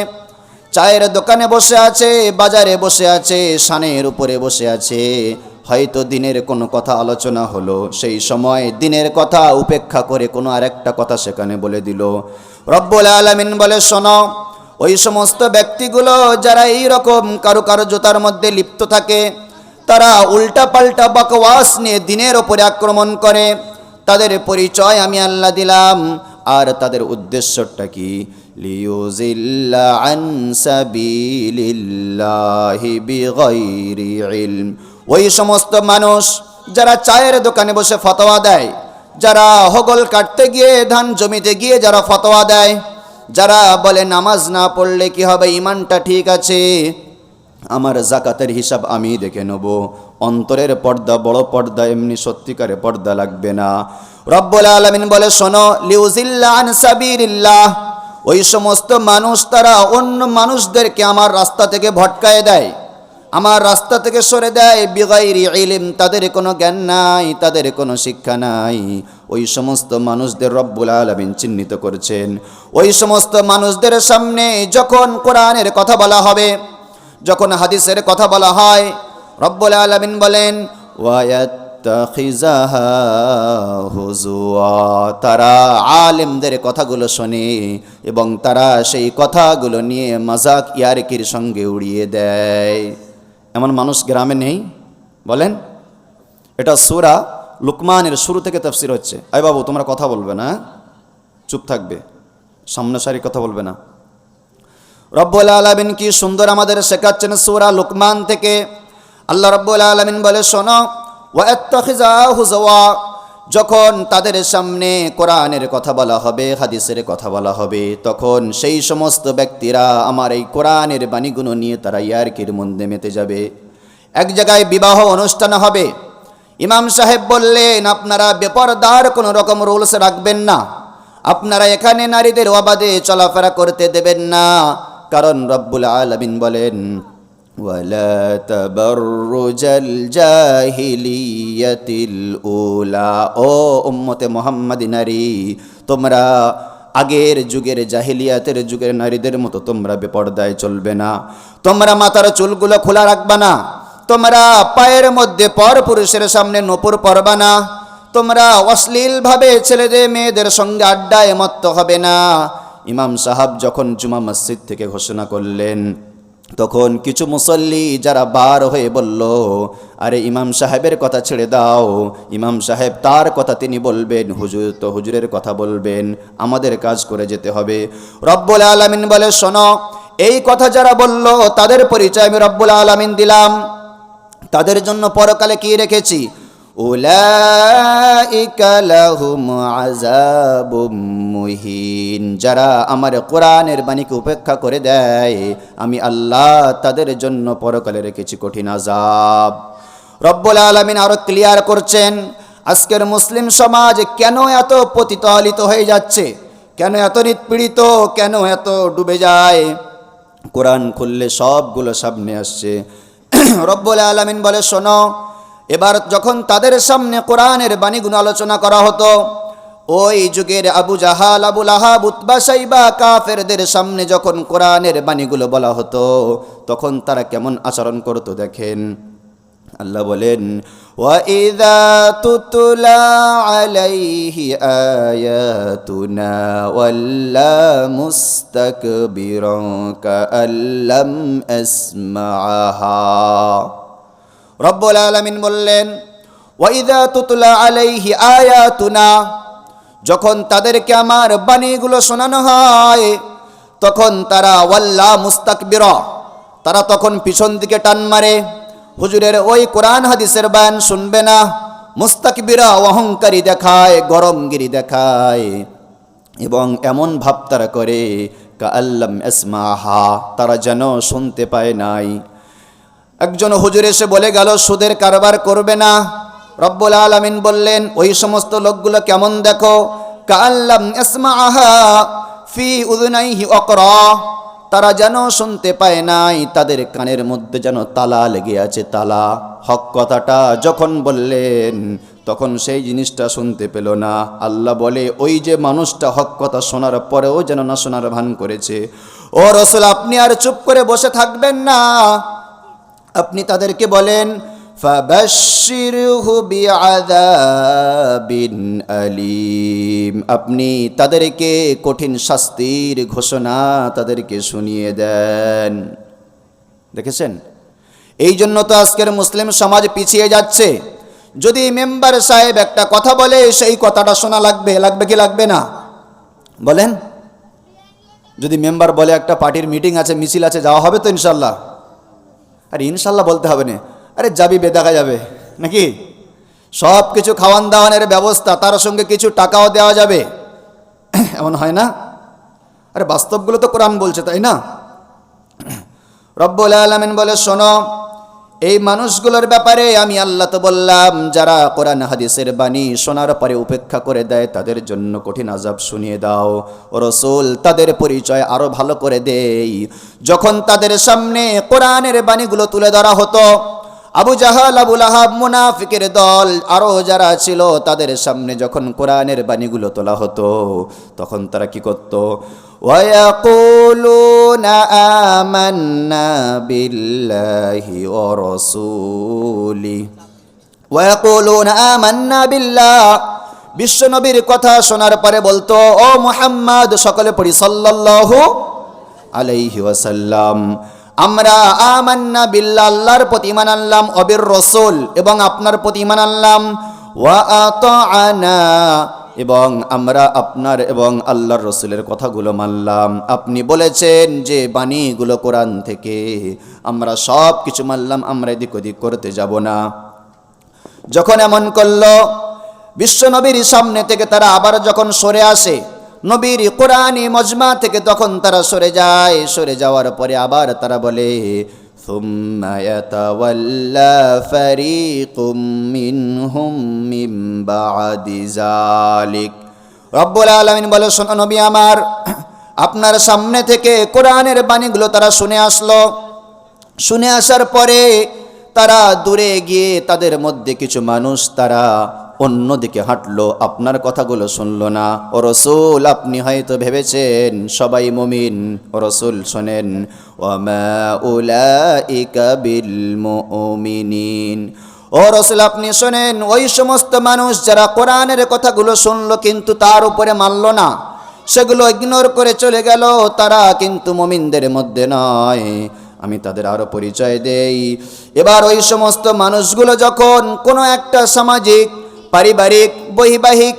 চায়ের দোকানে বসে আছে, বাজারে বসে আছে, শানের উপরে বসে আছে, হয়তো দিনের কোনো কথা আলোচনা হলো, সেই সময় দিনের কথা উপেক্ষা করে কোনো আরেকটা কথা সেখানে বলে দিল। রব্বুল আলামিন বলে শোনো, ওই সমস্ত ব্যক্তিগুলো যারা এই রকম কারুকার্যতার মধ্যে লিপ্ত থাকে, তারা উল্টা পাল্টা বকওয়াস নিয়ে দিনের ওপরে আক্রমণ করে, তাদের পরিচয় আমি আল্লাহ দিলাম। আর তাদের উদ্দেশ্যটা কি? লিয়ুযিল্লা আন সাবিলিল্লাহি বিগাইরি ইলম। ওই সমস্ত মানুষ যারা চায়ের দোকানে বসে ফতোয়া দেয়, যারা হগল কাটতে গিয়ে, ধান জমিতে গিয়ে যারা ফতোয়া দেয়, যারা বলে নামাজ না পড়লে কি হবে, ইমানটা ঠিক আছে, আমার জাকাতের হিসাব আমি দেখে নেব, অন্তরের পর্দা, বড় পর্দা, এমনি সত্যিকারে পর্দা লাগবে না। রব্বুল আলামিন বলে, শোনো, লিউজিল্লা আন সাবিলিল্লাহ, ওই সমস্ত মানুষ তারা অন্য মানুষদেরকে আমার রাস্তা থেকে ভটকায় দেয়, আমার রাস্তা থেকে সরে দেয়, বিগাইরি ইলম, তাদের কোনো জ্ঞান নাই, তাদের কোনো শিক্ষা নাই। ওই সমস্ত মানুষদের রব্বুল আলামিন চিহ্নিত করেছেন। ওই সমস্ত মানুষদের সামনে যখন কোরআনের কথা বলা হবে, যখন হাদিসের কথা বলা হয়, রব্বুল আলামিন বলেন, ওয়ায়াত্তাখিযাহা হুজুয়া, তারা আলেমদের কথাগুলো শোনে এবং তারা সেই কথাগুলো নিয়ে মাজাক ইয়ারকির সঙ্গে উড়িয়ে দেয়। এমন মানুষ গ্রামে নেই? বলেন। এটা সূরা লুকমানের শুরু থেকে তাফসীর হচ্ছে। আয় বাবু, তোমরা কথা বলবে না, চুপ থাকবে, সামনে সারি কথা বলবে না। রব্বুল আলামিন কি সুন্দর আমাদের শেখাচ্ছেন সূরা লুকমান থেকে। আল্লাহ রব্বুল আলামিন বলে, শোনো, ওয়াত্তাখিযাহু হুজুয়া, যখন তাদের সামনে কোরআনের কথা বলা হবে, হাদিসের কথা বলা হবে, তখন সেই সমস্ত ব্যক্তিরা আমার এই কোরআনের বাণীগুলো নিয়ে তারা ইয়ারকির মধ্যে মেতে যাবে। এক জায়গায় বিবাহ অনুষ্ঠান হবে, ইমাম সাহেব বললেন, আপনারা বেপরদার কোনো রকম রুলস রাখবেন না, আপনারা এখানে নারীদের অবাধে চলাফেরা করতে দেবেন না, কারণ রব্বুল আলামিন বলেন, ওয়ালা তাবাররুজাল জাহিলিয়াতিল উলা, ও উম্মতে মুহাম্মাদি নারী, তোমরা আগের যুগের জাহিলিয়াতের যুগের নারীদের মতো তোমরা বেপরদায় চলবে না, তোমরা মাথার চুলগুলো খোলা রাখবা না, তোমরা পায়ের মধ্যে পর পুরুষের সামনে নূপুর পরবা না, তোমরা অশ্লীলভাবে ছেলেদের মেয়েদের সঙ্গে আড্ডায় মত্ত হবে না। ইমাম সাহাব যখন জুমা মসজিদ থেকে ঘোষণা করলেন, তখন কিছু মুসল্লি যারা বার হয়ে বলল, আরে ইমাম সাহেবের কথা ছেড়ে দাও, ইমাম সাহেব তার কথা তিনি বলবেন, হুজুর তো হুজুরের কথা বলবেন, আমাদের কাজ করে যেতে হবে। রব্বুল আলামিন বলে, শোনো, এই কথা যারা বলল তাদের পরিচয় আমি রব্বুল আলামিন দিলাম, তাদের জন্য পরকালে কি রেখেছি, উলাইকা লাহুম আযাবুম মুহিন, যারা আমার কোরআনের বাণীকে উপেক্ষা করে দেয়, আমি আল্লাহ তাদের জন্য পরকালে রেখেছি কঠিন আযাব। রব্বুল আলামিন আরো ক্লিয়ার করছেন, আজকের মুসলিম সমাজ কেন এত পতিতালিত হয়ে যাচ্ছে, কেন এত নিপীড়িত, কেন এত ডুবে যায়, কোরআন খুললে সবগুলো সামনে আসছে। রব্বুল আলামিন বলে, শোনো, এবার যখন তাদের সামনে কোরআনের বাণীগুলো আলোচনা করা হতো, ওই যুগের আবু জাহাল, আবু লাহাব, উতবা, শাইবা কাফেরদের সামনে যখন কোরআনের বাণীগুলো বলা হতো, তখন তারা কেমন আচরণ করতো দেখেন। আল্লাহ বলেন, ওয়াইযা তুতলা আলাইহি আয়াতুনা ওয়াল্লা মুস্তাকবিরান কাআল্লাম আসমাআহা। রব্বুল আলামিন বললেন, ওয়াইযা তুতলা আলাইহি আয়াতুনা, যখন তাদেরকে আমার বাণীগুলো শোনানো হয়, তখন তারা ওয়াল্লা মুস্তাকবিরা, তারা তখন পিছন দিকে টান মারে, হুজুরের ওই কোরআন হাদিসের বয়ান শুনবে না, মুস্তাকবিরা, অহংকারী দেখায়, গরমগিরি দেখায়, এবং এমন ভাব তারা করে, কাআল্লাম আসমাহা, তারা যেন শুনতে পায় নাই। একজন হুজুর এসে বলে গেল, সুদের কারবার করবে না। রব্বুল আলামিন বললেন, ওই সমস্ত লোকগুলো কেমন দেখো, কাআল্লাম আসমাহা ফি উযুনাইহি ওয়াকরা, তারা যেন শুনতে পায় নাই, তাদের কানের মধ্যে যেন তালা লেগে আছে, তালা। হক কথাটা যখন বললেন, তখন সেই জিনিসটা শুনতে পেল না। আল্লাহ বলে, ওই যে মানুষটা হক কথা শোনার পরেও যেন না শোনার ভান করেছে। ও রাসূল, আপনি আর চুপ করে বসে থাকবেন না, আপনি তাদেরকে বলেন, ফাবাশশিরহু বিআযাবিন আলীম, আপনি তাদেরকে কঠিন শাস্তির ঘোষণা তাদেরকে শুনিয়ে দেন। দেখেছেন, এই জন্য তো আজকের মুসলিম সমাজ পিছিয়ে যাচ্ছে। যদি মেম্বার সাহেব একটা কথা বলে, সেই কথাটা শোনা লাগবে, লাগবে কি লাগবে না বলেন? যদি মেম্বার বলে একটা পার্টির মিটিং আছে, মিছিল আছে, যাওয়া হবে তো ইনশাল্লাহ? আরে ইনশাল্লাহ বলতে হবে না, আরে যাবি বেদাকা যাবে নাকি? সব কিছু খাওয়ান দাওয়ানের ব্যবস্থা, তার সঙ্গে কিছু টাকাও দেওয়া যাবে, এমন হয় না? আরে বাস্তবগুলো তো কোরআন বলছে, তাই না? রব্বুল আলামিন বলে, শোনো, এই মানুষগুলোর ব্যাপারে আমি আল্লাহ তো বললাম, যারা কোরআন হাদিসের বাণী শোনার পরে উপেক্ষা করে দেয় তাদের জন্য কঠিন আযাব শুনিয়ে দাও। ও রাসূল, তাদের পরিচয় আরো ভালো করে দেই। যখন তাদের সামনে কোরআনের বাণীগুলো তুলে ধরা হতো, আবু জাহাল, আবু লাহাব, মুনাফিকের দল আরো যারা ছিল, তাদের সামনে যখন কোরআনের বাণীগুলো তোলা হতো, তখন তারা কি করত? ওয়ায়াকুলুনা আমান্না বিল্লাহি ওয়া রাসূলি, ওয়ায়াকুলুনা আমান্না বিল্লাহ। বিশ্ব নবীর কথা শোনার পরে বলতো, ও মুহাম্মদ, সকলে পড়ি সাল্লাল্লাহু আলাইহি ওয়াসাল্লাম, আমরা আমান্না বিল্লাহ, আল্লাহর প্রতি ঈমান আনলাম, অবির রাসূল, এবং আপনার প্রতি ঈমান আনলাম, ওয়া আতাআনা, এবং আমরা আপনার এবং আল্লাহর রাসূলের কথাগুলো মানলাম। আপনি বলেছেন যে বাণীগুলো কোরআন থেকে, আমরা সব কিছু মানলাম, আমরা এদিক ওদিক করতে যাব না। যখন এমন করলো, বিশ্ব নবীর সামনে থেকে তারা আবার যখন সরে আসে, নবীর কোরআনী মজমা থেকে তখন তারা সরে যায়। সরে যাওয়ার পরে আবার তারা বলে, সুম্মা ইয়াতাওয়াল্লা ফারিকুম মিনহুম মিন বা'দি যালিক। রব্বুল আলামিন বলে, শোনো নবী আমার, আপনার সামনে থেকে কোরআনের বাণীগুলো তারা শুনে আসলো। শুনে আসার পরে তারা দূরে গিয়ে তাদের মধ্যে কিছু মানুষ তারা অন্যদিকে হাঁটলো, আপনার কথাগুলো শুনলো না। ও রাসূল, আপনি হয়তো ভেবেছেন সবাই মুমিন। ও রাসূল শোনেন, ওয়ামা উলাইকা বিল মুমিনিন। ও রাসূল, আপনি শোনেন, ওই সমস্ত মানুষ যারা কোরআনের কথাগুলো শুনলো কিন্তু তার উপরে মানলো না, সেগুলো ইগনোর করে চলে গেল, তারা কিন্তু মুমিনদের মধ্যে নয়। আমি তাদের আরো পরিচয় দেই। এবার ওই সমস্ত মানুষগুলো যখন কোনো একটা সামাজিক, পারিবারিক, বৈবাহিক,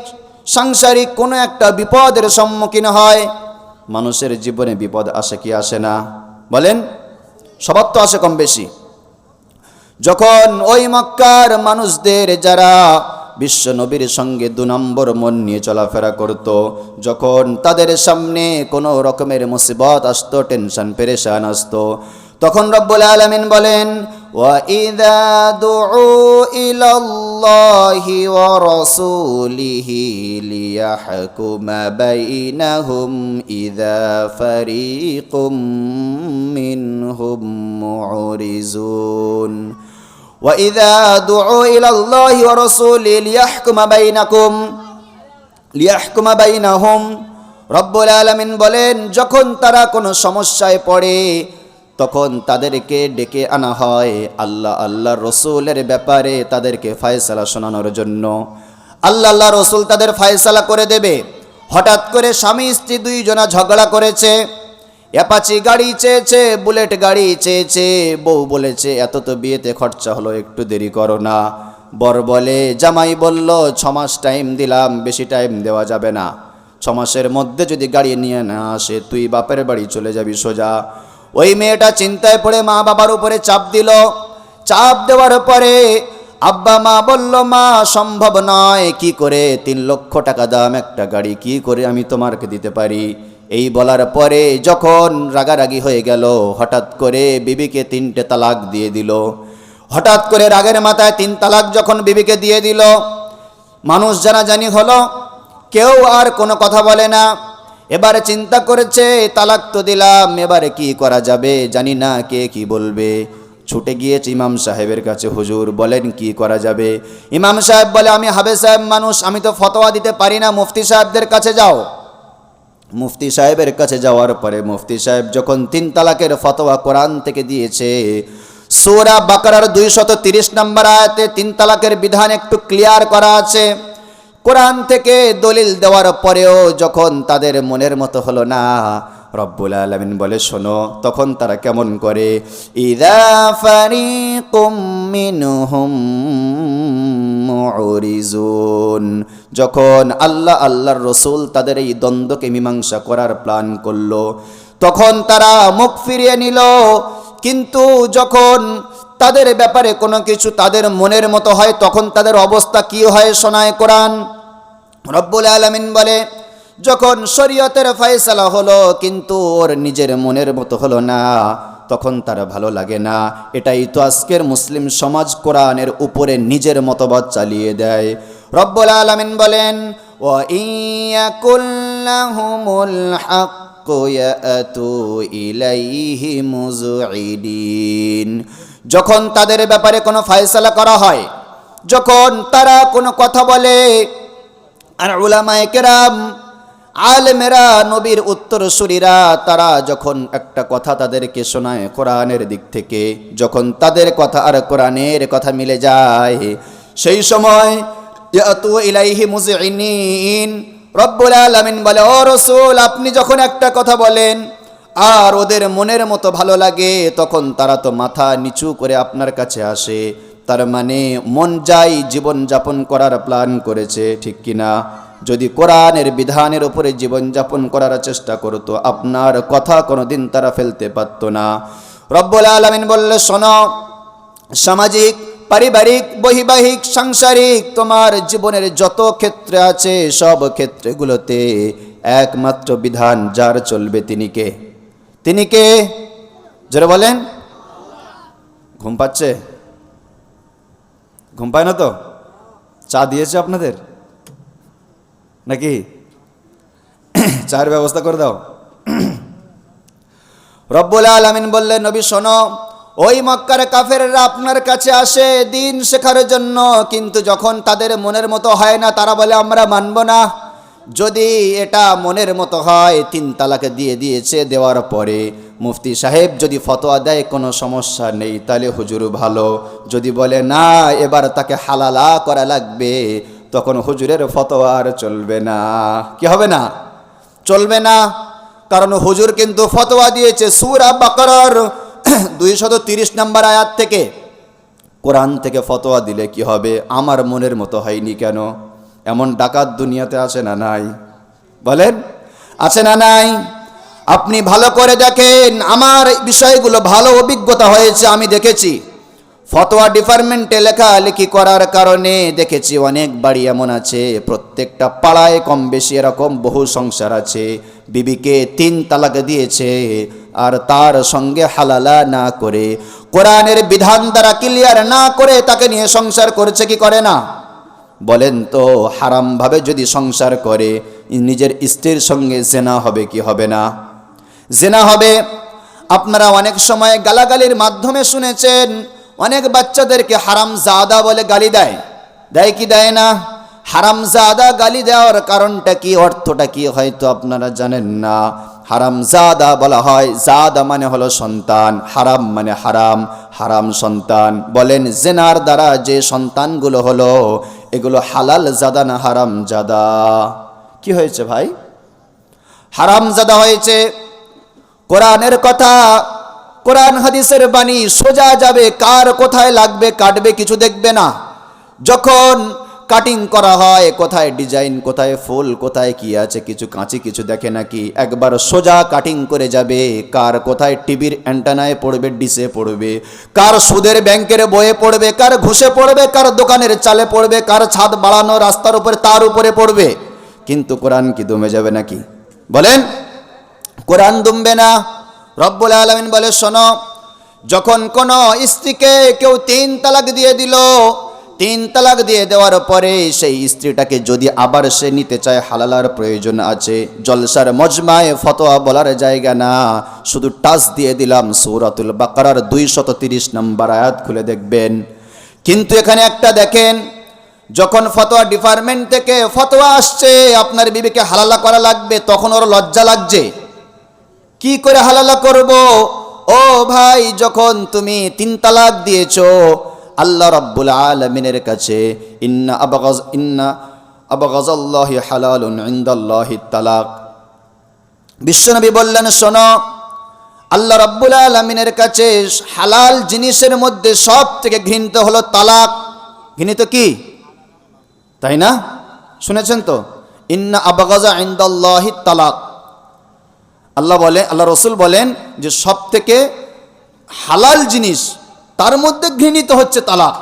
সাংসারিক কোনো একটা বিপদের সম্মুখীন হয়, মানুষের জীবনে বিপদ আসে কি আসে না বলেন? সবার তো আসে কম বেশি। যখন ওই মক্কার মানুষদের যারা বিশ্ব নবীর সঙ্গে 2 নম্বর মন নিয়ে চলাফেরা করত, যখন তাদের সামনে কোনো রকমের মুসিবত আসতো, টেনশন পেরেশান আসতো, তখন রব্বুল আলামিন বলেন, ওয়া ইযা দুউ ইলাল্লাহি ওয়া রাসূলিহি লিয়াহকুমা বাইনাহুম ইযা ফারিকুম মিনহুম মুরিজুন। ওয়া ইযা দুউ ইলাল্লাহি ওয়া রাসূলিহি লিয়াহকুমা বাইনাহুম। রব্বুল আলামিন বলেন, যখন তারা কোনো সমস্যায় পড়ে তখন তাদেরকে ডেকে আনা হয় আল্লাহর রসুলের ব্যাপারে তাদেরকে ফয়সালা শোনানোর জন্য। আল্লাহ রসুল তাদের ফয়সালা করে দেবে। হঠাৎ করে স্বামী স্ত্রী 2 জনা ঝগড়া করেছে, অ্যাপাচি গাড়ি চেয়েছে, বুলেট গাড়ি চেয়েছে, বউ বলেছে এত তো বিয়েতে খরচা হলো, একটু দেরি করো না। বর বলে, জামাই বলল 6 মাস টাইম দিলাম, বেশি টাইম দেওয়া যাবে না, 6 মাসের মধ্যে যদি গাড়ি নিয়ে না আসে তুই বাপের বাড়ি চলে যাবি সোজা। ওই মেয়েটা চিন্তায় পড়ে মা বাবার উপরে চাপ দিল। চাপ দেওয়ার পরে আব্বা মা বলল, মা সম্ভব নয়, কি করে 3 লক্ষ টাকা দাম একটা গাড়ি কি করে আমি তোমাকে দিতে পারি। এই বলার পরে যখন রাগারাগি হয়ে গেল, হঠাৎ করে বিবিকে 3টে তালাক দিয়ে দিল। হঠাৎ করে রাগের মাথায় 3 তালাক যখন বিবিকে দিয়ে দিল, মানুষ জানাজানি হলো, কেউ আর কোনো কথা বলে না। এবারে চিন্তা করেছে, তালাক তো দিলাম, এবারে কি করা যাবে, জানি না কে কি বলবে। ছুটে গিয়েছে ইমাম সাহেবের কাছে, হুজুর বলেন কি করা যাবে। ইমাম সাহেব বলে, আমি হাবে সাহেব মানুষ, আমি তো ফতোয়া দিতে পারি না, মুফতি সাহেবদের কাছে যাও। মুফতি সাহেবের কাছে যাওয়ার পরে মুফতি সাহেব যখন 3 তালাকের ফতোয়া কোরআন থেকে দিয়েছে, সূরা বাকারার 230 নম্বর আয়াতে 3 তালাকের বিধান একটু ক্লিয়ার করা আছে। কোরআন থেকে দলিল দেওয়ার পরেও যখন তাদের মনের মতো হলো না, রব্বুল আলামিন বলে, শোনো তখন তারা কেমন করে, ইযা ফারিকুম মিনহুম মুরিজুন। যখন আল্লাহর রসুল তাদের এই দ্বন্দ্বকে মীমাংসা করার প্ল্যান করলো, তখন তারা মুখ ফিরিয়ে নিল। কিন্তু যখন তাদের ব্যাপারে কোনো কিছু তাদের মনের মতো হয়, তখন তাদের অবস্থা কি হয় শোনায় কোরআন। রব্বুল আলামিন বলে, যখন শরীয়তের ফয়সালা হলো কিন্তু ওর নিজের মনের মতো হলো না, তখন তার ভালো লাগে না। এটাই তো আজকের মুসলিম সমাজ কোরআনের উপরে নিজের মতবাদ চালিয়ে দেয়। রব্বুল আলামিন বলেন, ওয়া ইয়াকুল লাহুমুল হাক্কু ইয়াতু ইলাইহি মুযঈদিন। যখন তাদের ব্যাপারে কোনো ফয়সালা করা হয়, যখন তারা কোনো কথা বলে, আর উলামায়ে কেরাম, আলেমেরা, নবীর উত্তরসূরিরা, তারা যখন একটা কথা তাদেরকে শোনায় কোরআনের দিক থেকে, যখন তাদের কথা আর কোরআনের কথা মিলে যায়, সেই সময় ইয়াতু ইলাইহি মুযঈনিন। রব্বুল আলামিন বলে, ও রাসূল, আপনি যখন একটা কথা বলেন আর ওদের মনের মতো ভালো লাগে, তখন তারা তো মাথা নিচু করে আপনার কাছে আসে। তার মানে মন যাই জীবন যাপন করার প্ল্যান করেছে, ঠিক কিনা? যদি কোরআনের বিধানের উপরে জীবনযাপন করার চেষ্টা করতো, আপনার কথা কোনোদিন তারা ফেলতে পারত না। রব্বুল আলামিন বললে, শোনো, সামাজিক, পারিবারিক, বৈবাহিক, সাংসারিক তোমার জীবনের যত ক্ষেত্রে আছে, সব ক্ষেত্রগুলোতে একমাত্র বিধান যার চলবে তিনি কে? তিনি কে? জোরে বলেন। ঘুম পাচ্ছে? ঘুম পায় না তো? চা দিয়েছে আপনাদের নাকি? চায়ের ব্যবস্থা করে দাও। রব্বুল আলামিন বললেন, নবী শোনো, ওই মক্কার কাফেররা আপনার কাছে আসে দিন শেখার জন্য, কিন্তু যখন তাদের মনের মতো হয় না, তারা বলে আমরা মানব না। যদি এটা মনের মতো হয়, 3 তালাক দিয়ে দিয়েছে, দেওয়ার পরে মুফতি সাহেব যদি ফতোয়া দেয় কোনো সমস্যা নেই, তাহলে হুজুর ভালো। যদি বলে না এবার তাকে হালালা করা লাগবে, তখন হুজুরের ফতোয়া আর চলবে না। কি হবে না? চলবে না। কারণ হুজুর কিন্তু ফতোয়া দিয়েছে সূরা বাকারার 230 নম্বর আয়াত থেকে। কোরআন থেকে ফতোয়া দিলে কি হবে? আমার মনের মতো হয়নি কেন? এমন ডাকাত দুনিয়াতে আছে না নাই? বলেন, আছে না নাই? আপনি ভালো করে দেখেন, আমার বিষয়গুলো ভালো অভিজ্ঞতা হয়েছে, আমি দেখেছি। ফতোয়া ডিপার্টমেন্টে লেখালেখি করার কারণে দেখেছি অনেক বাড়ি এমন আছে, প্রত্যেকটা পাড়ায় কম বেশি এরকম বহু সংসার আছে, বিবিকে 3 তালাক দিয়েছে, আর তার সঙ্গে হালালা না করে, কোরআনের বিধান দ্বারা ক্লিয়ার না করে তাকে নিয়ে সংসার করছে কি করে না? বলেন তো, হারামভাবে যদি সংসার করে, নিজের স্ত্রীর সঙ্গে জেনা হবে কি হবে না? জেনা হবে। আপনারা অনেক সময় গালাগালির মাধ্যমে শুনেছেন, অনেক বাচ্চাদেরকে হারামজাদা বলে গালি দেয়। দেয় কি দেয় না? হারামজাদা গালি দেওয়ার কারণটা কি, অর্থটা কি হয়তো আপনারা জানেন না। হারামজাদা বলা হয়, জাদা মানে হলো সন্তান, হারাম মানে হারাম, হারাম সন্তান। বলেন, জেনার দ্বারা যে সন্তানগুলো হলো, এগুলো হালাল জাদা না হারাম জাদা? কি হয়েছে ভাই? হারাম জাদা হয়েছে। কোরআনের কথা, কোরআন হাদিসের বাণী সোজা যাবে, কার কোথায় লাগবে কাটবে কিছু দেখবে না। যখন কাটিং করা হয়, কোথায় ডিজাইন, কোথায় ফুল, কোথায় কি আছে কিছু কাঁচি কিছু দেখে নাকি? একবার সোজা কাটিং করে যাবে। কার কোথায় টিভির অ্যান্টেনায় পড়বে, ডিশে পড়বে, কার সুদের ব্যাংকের বইয়ে পড়বে, কার ঘুষে পড়বে, কার দোকানের চালে পড়বে, কার ছাদ বাড়ানো রাস্তার উপরে তার উপরে পড়বে। কিন্তু কোরআন কি দমে যাবে নাকি? বলেন, কোরআন দমবে না। রব্বুল আলামিন বলে, শোনো, যখন কোনো স্ত্রীকে কেউ 3 তালাক দিয়ে দিল, 3 তালাক দিয়ে দেওয়ার পরে সেই স্ত্রীটাকে যদি আবার সে নিতে চায়, হালালার প্রয়োজন আছে। জলসার মজমায় ফতোয়া বলার জায়গা না, শুধু টাচ দিয়ে দিলাম সূরাতুল বাকারার 230 নম্বর আয়াত খুলে দেখবেন। কিন্তু এখানে একটা দেখেন, যখন ফতোয়া ডিপার্টমেন্ট থেকে ফতোয়া আসছে আপনার বিবিকে হালালা করা লাগবে, তখন ওর লজ্জা লাগছে। কি করে হালালা করব? ও ভাই, যখন তুমি 3 তালাক দিয়েছো, আল্লাহ রাব্বুল আলামিনের কাছে ইন্না আবগাযাল্লাহি হালালুন ইনদাল্লাহি তালাক, বিশ্বনবী বললেন, শোনো, আল্লাহ রাব্বুল আলামিনের কাছে হালাল জিনিসের মধ্যে সব থেকে ঘৃণিত হলো তালাক। ঘৃণিত কি, তাই না? শুনেছেন তো, ইন্না আবগাযা ইনদাল্লাহি তালাক। আল্লাহ বলে, আল্লাহ রসুল বলেন যে সব থেকে হালাল জিনিস তার মধ্যে ঘৃণিত হচ্ছে তালাক।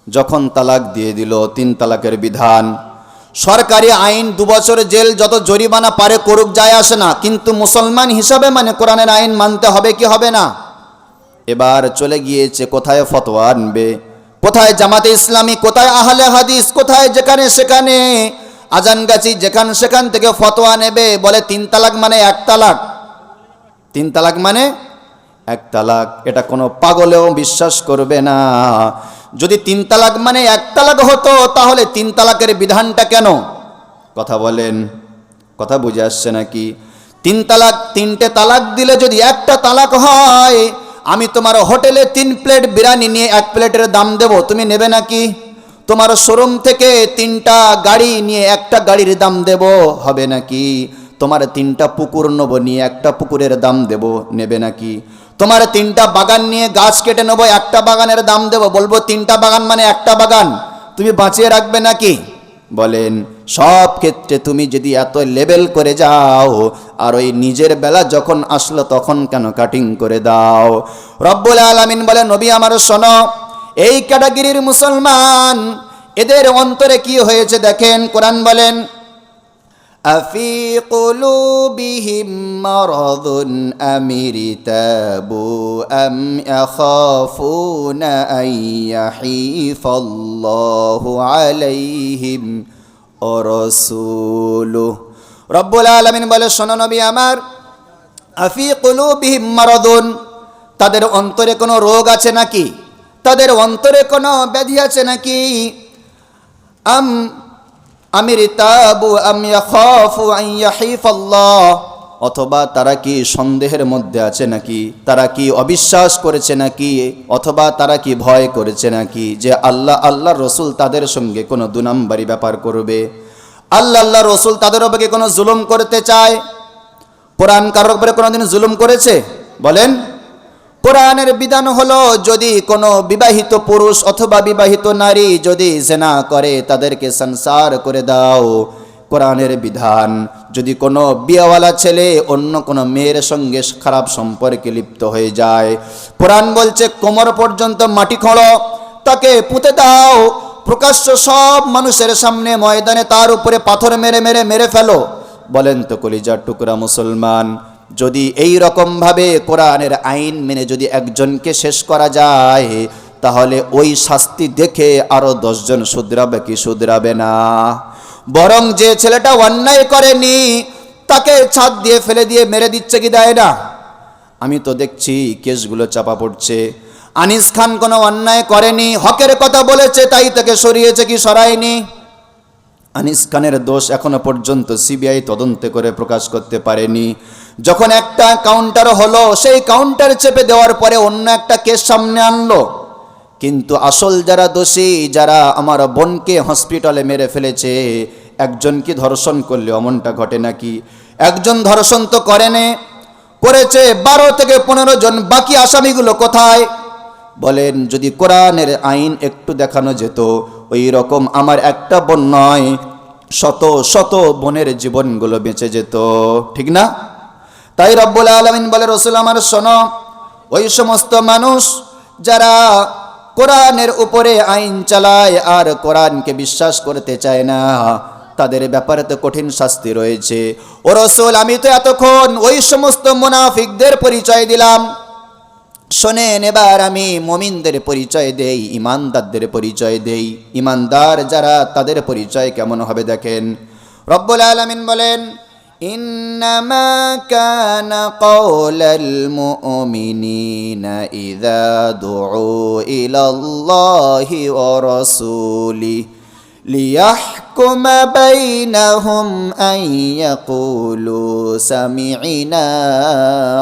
যখন তালাক দিয়ে দিল, 3 তালাকের বিধান, সরকারি আইন 2 বছর জেল যত জরিমানা পারে করুক, যায় আসে না, কিন্তু মুসলমান হিসাবে মানে কোরআনের আইন মানতে হবে কি হবে না? এবার চলে গিয়েছে কোথায় ফতোয়া আনবে, কোথায় জামাতে ইসলামী, কোথায় আহলে হাদিস, কোথায় যেখানে সেখানে আজান গাছি, যেখানে সেখান থেকে ফতোয়া নেবে, বলে 3 তালাক মানে 1 তালাক, 3 তালাক মানে 1 তালাক। এটা কোনো পাগলেও বিশ্বাস করবে না। যদি 3 তালাক মানে 1 তালাক হতো, তাহলে 3 তালাকের বিধানটা কেন? কথা বলেন, কথা বুঝে আসছে নাকি? 3 তালাক, 3টে তালাক দিলে যদি 1টা তালাক হয়, আমি তোমার হোটেলে 3 প্লেট বিরিয়ানি নিয়ে 1 প্লেটের দাম দেব, তুমি নেবে নাকি? তোমার শোরুম থেকে 3টা গাড়ি নিয়ে 1টা গাড়ির দাম দেব, হবে নাকি? তোমার 3টা পুকুর নেবো, নিয়ে 1টা পুকুরের দাম দেব, নেবে নাকি? তোমার 3টা বাগান নিয়ে গাছ কেটে নেবো, 1টা বাগানের দাম দেব, বলবো 3টা বাগান মানে 1টা বাগান, তুমি বাঁচিয়ে রাখবে নাকি? বলেন, সব ক্ষেত্রে তুমি যদি এত লেবেল করে যাও, আর ওই নিজের বেলা যখন আসলো তখন কেন কাটিং করে দাও? রব্বুল আলামিন বলে, নবী আমার শোনো, এই ক্যাটাগরির মুসলমান, এদের অন্তরে কি হয়েছে দেখেন। কোরআন বলেন, আফি কুলুবিহিম মারাদুন আমিরতাবু আম ইয়াখাফুনা আইয়াহিফাল্লাহু আলাইহিম ওয়া রাসূলুহু। রব্বুল আলামিন বলে, শোনো নবী আমার, আফি কুলুবিহিম মারাদুন, তাদের অন্তরে কোনো রোগ আছে নাকি? তাদের অন্তরে কোনো ব্যাধি আছে নাকি? আম আমিরতাবু আম ইয়াখাফু আন ইয়াহিফাল্লাহ, অথবা তারা কি সন্দেহের মধ্যে আছে নাকি? তারা কি অবিশ্বাস করেছে নাকি? অথবা তারা কি ভয় করেছে নাকি যে আল্লাহর রসুল তাদের সঙ্গে কোনো 2 নম্বরী ব্যাপার করবে? আল্লাহর রসুল তাদের উপরে কোনো জুলুম করতে চায়? কোরআন কারোর উপরে কোনোদিন জুলুম করেছে? বলেন। কোরআনের বিধান হলো, যদি কোনো বিবাহিত পুরুষ অথবা বিবাহিত নারী যদি জিনা করে, তাদেরকে সংসার করে দাও। কোরআনের বিধান, যদি কোনো বিয়েওয়ালা ছেলে অন্য কোনো মেয়ের সঙ্গে খারাপ সম্পর্কে লিপ্ত হয়ে যায়, কোরআন বলছে কোমর পর্যন্ত মাটি খোঁড়ো, তাকে পুঁতে দাও, প্রকাশ্য সব মানুষের সামনে ময়দানে তার উপরে পাথর মেরে মেরে মেরে ফেলো। বলেন তো কলিজার টুকরা মুসলমান, যদি এই রকমভাবে কোরআনের আইন মেনে যদি একজনকে শেষ করা যায়, তাহলে ওই শাস্তি দেখে আরো 10 জন শুধরাবে কি শুধরাবে না? বরং যে ছেলেটা অন্যায় করেনি, তাকে ছাদ দিয়ে ফেলে দিয়ে মেরে দিচ্ছে কি দেয় না? আমি তো দেখছি কেসগুলো চাপা পড়ছে। আনিস খান কোনো অন্যায় করেনি, হকের কথা বলেছে, তাই তাকে সরিয়েছে কি সরায়নি? আনিস খানের দোষ এখনো পর্যন্ত সিবিআই তদন্তে করে প্রকাশ করতে পারেনি। যখন একটা কাউন্টার হলো, সেই কাউন্টার চেপে দেওয়ার পরে অন্য একটা কেস সামনে আনলো, কিন্তু আসল যারা দোষী, যারা আমার বোনকে হসপিটালে মেরে ফেলেছে, একজন কি ধর্ষণ করলে অমনটা ঘটে নাকি? একজন ধর্ষণ তো করেনি, করেছে 12 থেকে 15 জন, বাকি আসামিগুলো কোথায়? বলেন, যদি কোরআনের আইন একটু দেখানো যেত, ওই রকম আমার একটা বোন নয়, শত শত বোনের জীবনগুলো বেঁচে যেত, ঠিক না? তাই রব্বুল আলামিন বলে, রাসূল আমার শোনো, ওই সমস্ত মানুষ যারা কোরআনের উপরে আইন চালায় আর কোরআনকে বিশ্বাস করতে চায় না, তাদের ব্যাপারে তো কঠিন শাস্তি রয়েছে। ও রাসূল, আমি তো এতক্ষণ ওই সমস্ত মুনাফিকদের পরিচয় দিলাম, শোনেন এবার আমি মুমিনদের পরিচয় দেই, ইমানদারদের পরিচয় দেই। ইমানদার যারা, তাদের পরিচয় কেমন হবে দেখেন। রব্বুল আলামিন বলেন, ইন্নামা কানা কাওলাল মুমিনিনা ইযা দুউ ইলাল্লাহি ওয়া রাসূলিহি লিয়াহকুমা বাইনাহুম আন ইয়াকুলু সামি'না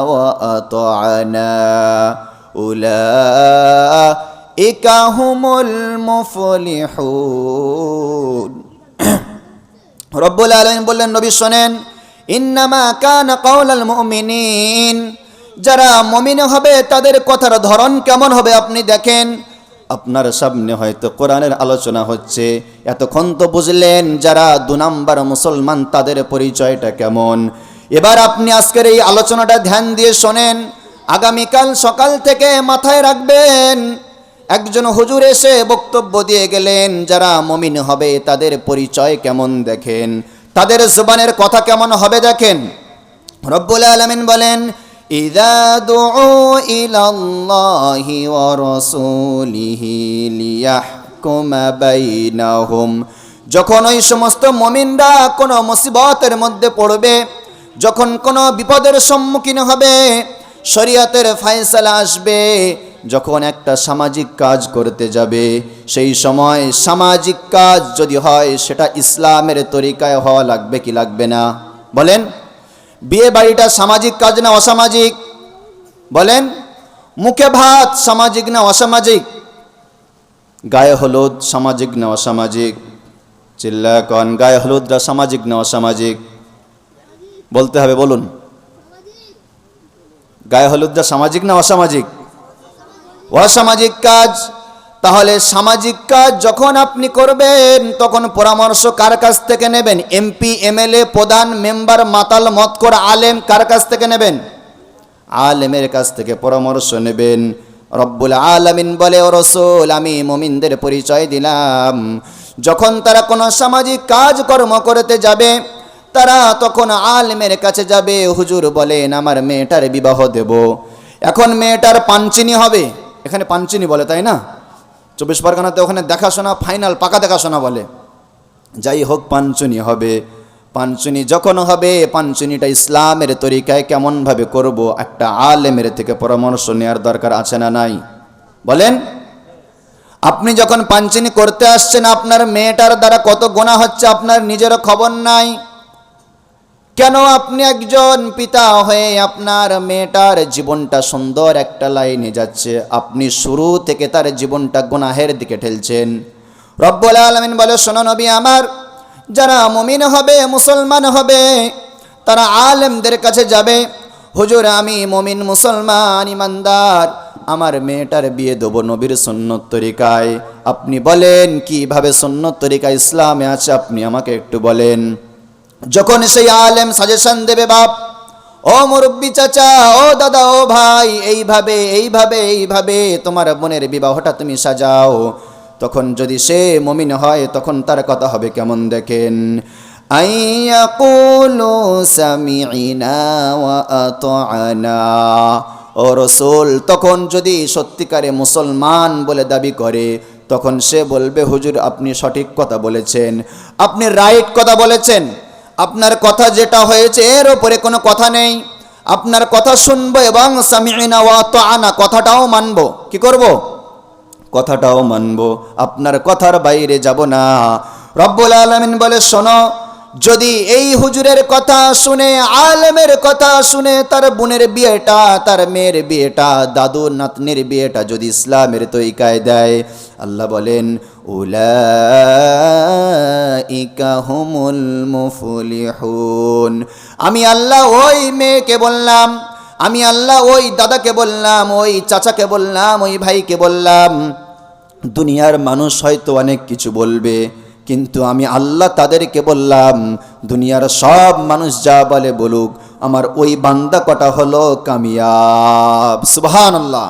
ওয়া আতা'না উলাইকা হুমুল মুফলিহুন। রব্বুল আলামিন বললেন, নবী শোনেন, ইন্নামা কানা কাওলাল মুমিনিন, যারা মুমিন হবে তাদের কথার ধরন কেমন হবে আপনি দেখেন। আপনার সামনে হয়তো কোরআনের আলোচনা হচ্ছে, এতক্ষণ তো বুঝলেন যারা 2 নাম্বার মুসলমান তাদের পরিচয়টা কেমন। এবার আপনি আজকের এই আলোচনাটা ধ্যান দিয়ে শোনেন, আগামীকাল সকাল থেকে মাথায় রাখবেন, একজন হুজুর এসে বক্তব্য দিয়ে গেলেন, যারা মুমিন হবে তাদের পরিচয় কেমন দেখেন, তাদের জবানের কথা কেমন হবে দেখেন। রব্বুল আলামিন বলেন, ইযা দুউ ইলাল্লাহি ওয়া রাসূলিহি লিয়াহকুমা বাইনাহুম, যখন ওই সমস্ত মুমিনরা কোনো মুসিবতের মধ্যে পড়বে, যখন কোনো বিপদের সম্মুখীন হবে, শরীয়তের ফয়সালা আসবে, যখন একটা সামাজিক কাজ করতে যাবে, সেই সময় সামাজিক কাজ যদি হয় সেটা ইসলামের তরিকায় হওয়া লাগবে কি লাগবে না? বলেন, বিয়ে বাড়িটা সামাজিক কাজ না অসামাজিক? বলেন, মুখে ভাত সামাজিক না অসামাজিক? গায়ে হলুদ সামাজিক না অসামাজিক? চিল্লা কন, গায়ে হলুদরা সামাজিক না অসামাজিক? বলতে হবে, বলুন। গায়ে হলুদরা সামাজিক না অসামাজিক? অসামাজিক কাজ। তাহলে সামাজিক কাজ যখন আপনি করবেন তখন পরামর্শ কার কাছ থেকে নেবেন? এমপি, এমএলএ, প্রধান, মেম্বার, মাতাল, মতকর, আলেম, কার কাছ থেকে নেবেন? আলেমের কাছ থেকে পরামর্শ নেবেন। রব্বুল আলামিন বলে, ও রাসূল, আমি মুমিনদের পরিচয় দিলাম, যখন তারা কোনো সামাজিক কাজ কর্ম করতে যাবে তারা তখন আলেমের কাছে যাবে। হুজুর বলেন, আমার মেয়েটার বিবাহ দেব, এখন মেয়েটার পাঞ্চিনি হবে। এখানে পাঞ্চিনি বলে, তাই না? 24 পরগনাতে ওখানে দেখাশোনা, ফাইনাল পাকা দেখাশোনা বলে। যাই হোক, পাঞ্চুনি হবে। পাঞ্চুনি যখন হবে, পাঞ্চুনিটা ইসলামের তরিকায় কেমনভাবে করব, একটা আলেমের থেকে পরামর্শ নেওয়ার দরকার আছে না নাই? বলেন, আপনি যখন পাঞ্চুনি করতে আসছেন, আপনার মেয়েটার দ্বারা কত গুনাহ হচ্ছে আপনার নিজেরও খবর নাই। কেন আপনি একজন পিতা হয়ে আপনার মেয়েটার জীবনটা সুন্দর একটা লাইনে যাচ্ছে, আপনি শুরু থেকে তার জীবনটা গুনাহের দিকে ঠেলছেন? রব্বুল আলামিন বলে, শোনো নবী আমার, যারা মুমিন হবে, মুসলমান হবে, তারা আলেমদের কাছে যাবে, হুজুর আমি মুমিন, মুসলমান, ইমানদার, আমার মেয়েটার বিয়ে দেবো নবীর সুন্নত তরিকায়। আপনি বলেন কিভাবে সুন্নত তরিকা ইসলামে আছে, আপনি আমাকে একটু বলেন। যখন সেই আলেম সাজেশন দেবে, বাপ, ও মুরব্বী চাচা, ও দাদা, ও ভাই, এইভাবে এইভাবে এইভাবে তোমার বোনের বিবাহটা তুমি সাজাও, তখন যদি সে মুমিন হয় তখন তার কথা হবে কেমন দেখেন। আইয়াকুলু সামি'না ওয়া আতা'না, ও রাসূল, তখন যদি সত্যিকারে মুসলমান বলে দাবি করে তখন সে বলবে, হুজুর আপনি সঠিক কথা বলেছেন, আপনি রাইট কথা বলেছেন, আপনার কথা যেটা হয়েছে এর ওপরে কোনো কথা নেই, আপনার কথা শুনবো এবং সামি'না ওয়া আতা'না কথাটাও মানবো। কি করব? কথাটাও মানবো, আপনার কথার বাইরে যাব না। রব্বুল আলামিন বলে, শোনো, যদি এই হুজুরের কথা শুনে, আলেমের কথা শুনে তার বোনের বিয়েটা, তার মেয়ের বিয়েটা, দাদু নাতনির বিয়েটা যদি ইসলামের তরিকায় দেয়, আল্লাহ বলেন, উলাইকা হুমুল মুফলিহুন। আমি আল্লাহ ওই মেয়েকে বললাম, আমি আল্লাহ ওই দাদাকে বললাম, ওই চাচাকে বললাম, ওই ভাইকে বললাম, দুনিয়ার মানুষ হয়তো অনেক কিছু বলবে, কিন্তু আমি আল্লাহ তাদেরকে বললাম, দুনিয়ার সব মানুষ যা বলে বলুক, আমার ওই বান্দা কটা হলো কামিয়াব। সুবহানাল্লাহ।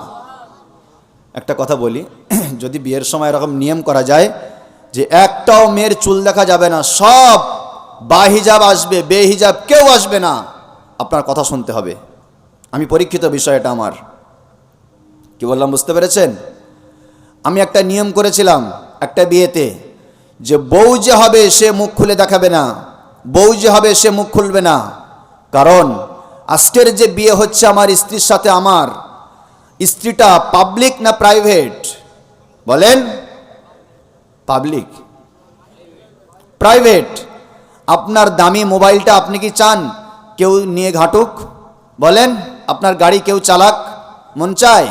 একটা কথা বলি, যদি বিয়ের সময় এরকম নিয়ম করা যায় যে একটাও মেয়ের চুল দেখা যাবে না, সব বাহিজাব আসবে, বেহিজাব কেউ আসবে না, আপনার কথা শুনতে হবে। আমি পরীক্ষিত বিষয় এটা আমার। কি বললাম বুঝতে পেরেছেন? আমি একটা নিয়ম করেছিলাম একটা বিয়েতে, যে বউ যে হবে সে মুখ খুলে দেখাবে না, বউ যে হবে সে মুখ খুলবে না। কারণ আজকের যে বিয়ে হচ্ছে আমার স্ত্রীর সাথে, আমার স্ত্রীটা পাবলিক না প্রাইভেট? বলেন, পাবলিক, প্রাইভেট? আপনার দামি মোবাইলটা আপনি কি চান কেউ নিয়ে ঘাঁটুক? বলেন, আপনার গাড়ি কেউ চালাক মন চায়?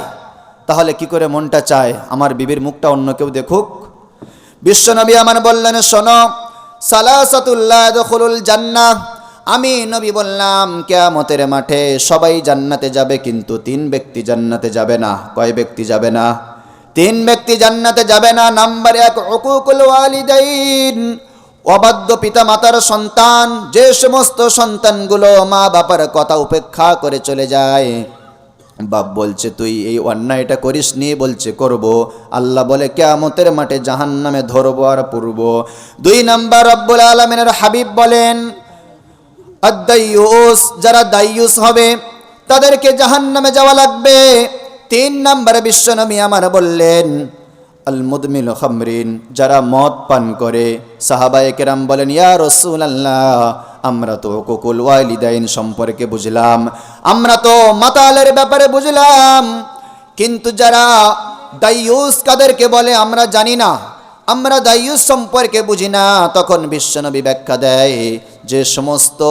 তাহলে কি করে মনটা চায় আমার বিবির মুখটা অন্য কেউ দেখুক? বিশ্বনবী আমার বললেন, শোনো, সালাসাতুল লা ইয়াদখুলুল জান্নাহ, আমি নবী বললাম কিয়ামতের মাঠে সবাই জান্নাতে যাবে, কিন্তু 3 ব্যক্তি জান্নাতে যাবে না। কয় ব্যক্তি যাবে না? 3 ব্যক্তি জান্নাতে যাবে না। নাম্বার 1, উকুকুল ওয়ালিদাইন, অবাধ্য পিতা মাতার সন্তান। যে সমস্ত সন্তানগুলো মা বাবার কথা উপেক্ষা করে চলে যায়, বাপ বলছে তুই এই অন্যায়টা করিস নি, বলছে করব। আল্লাহ বলে কিয়ামতের মাঠে জাহান্নামে ধরবো আর পুরব। 2 নাম্বার রব্বুল আলামিনের হাবিব বলেন আদ-দাইয়ুস, যারা দাইয়ুস হবে তাদেরকে জাহান্নামে যাওয়া লাগবে। 3 নাম্বারে বিশ্বনবী আমার বললেন আল মুদমিল খামরিন, যারা মদ পান করে। সাহাবায়ে কেরাম বলেন ইয়া রাসূলুল্লাহ, আমরা তো হুকুকুল ওয়ালিদাইন সম্পর্কে বুঝলাম, আমরা তো মাতালের ব্যাপারে বুঝলাম, কিন্তু যারা দাইয়ুস কাদেরকে বলে আমরা জানি না, আমরা দাইয়ুস সম্পর্কে বুঝি না। তখন বিশ্বনবী ব্যাখ্যা দেয় যে সমস্ত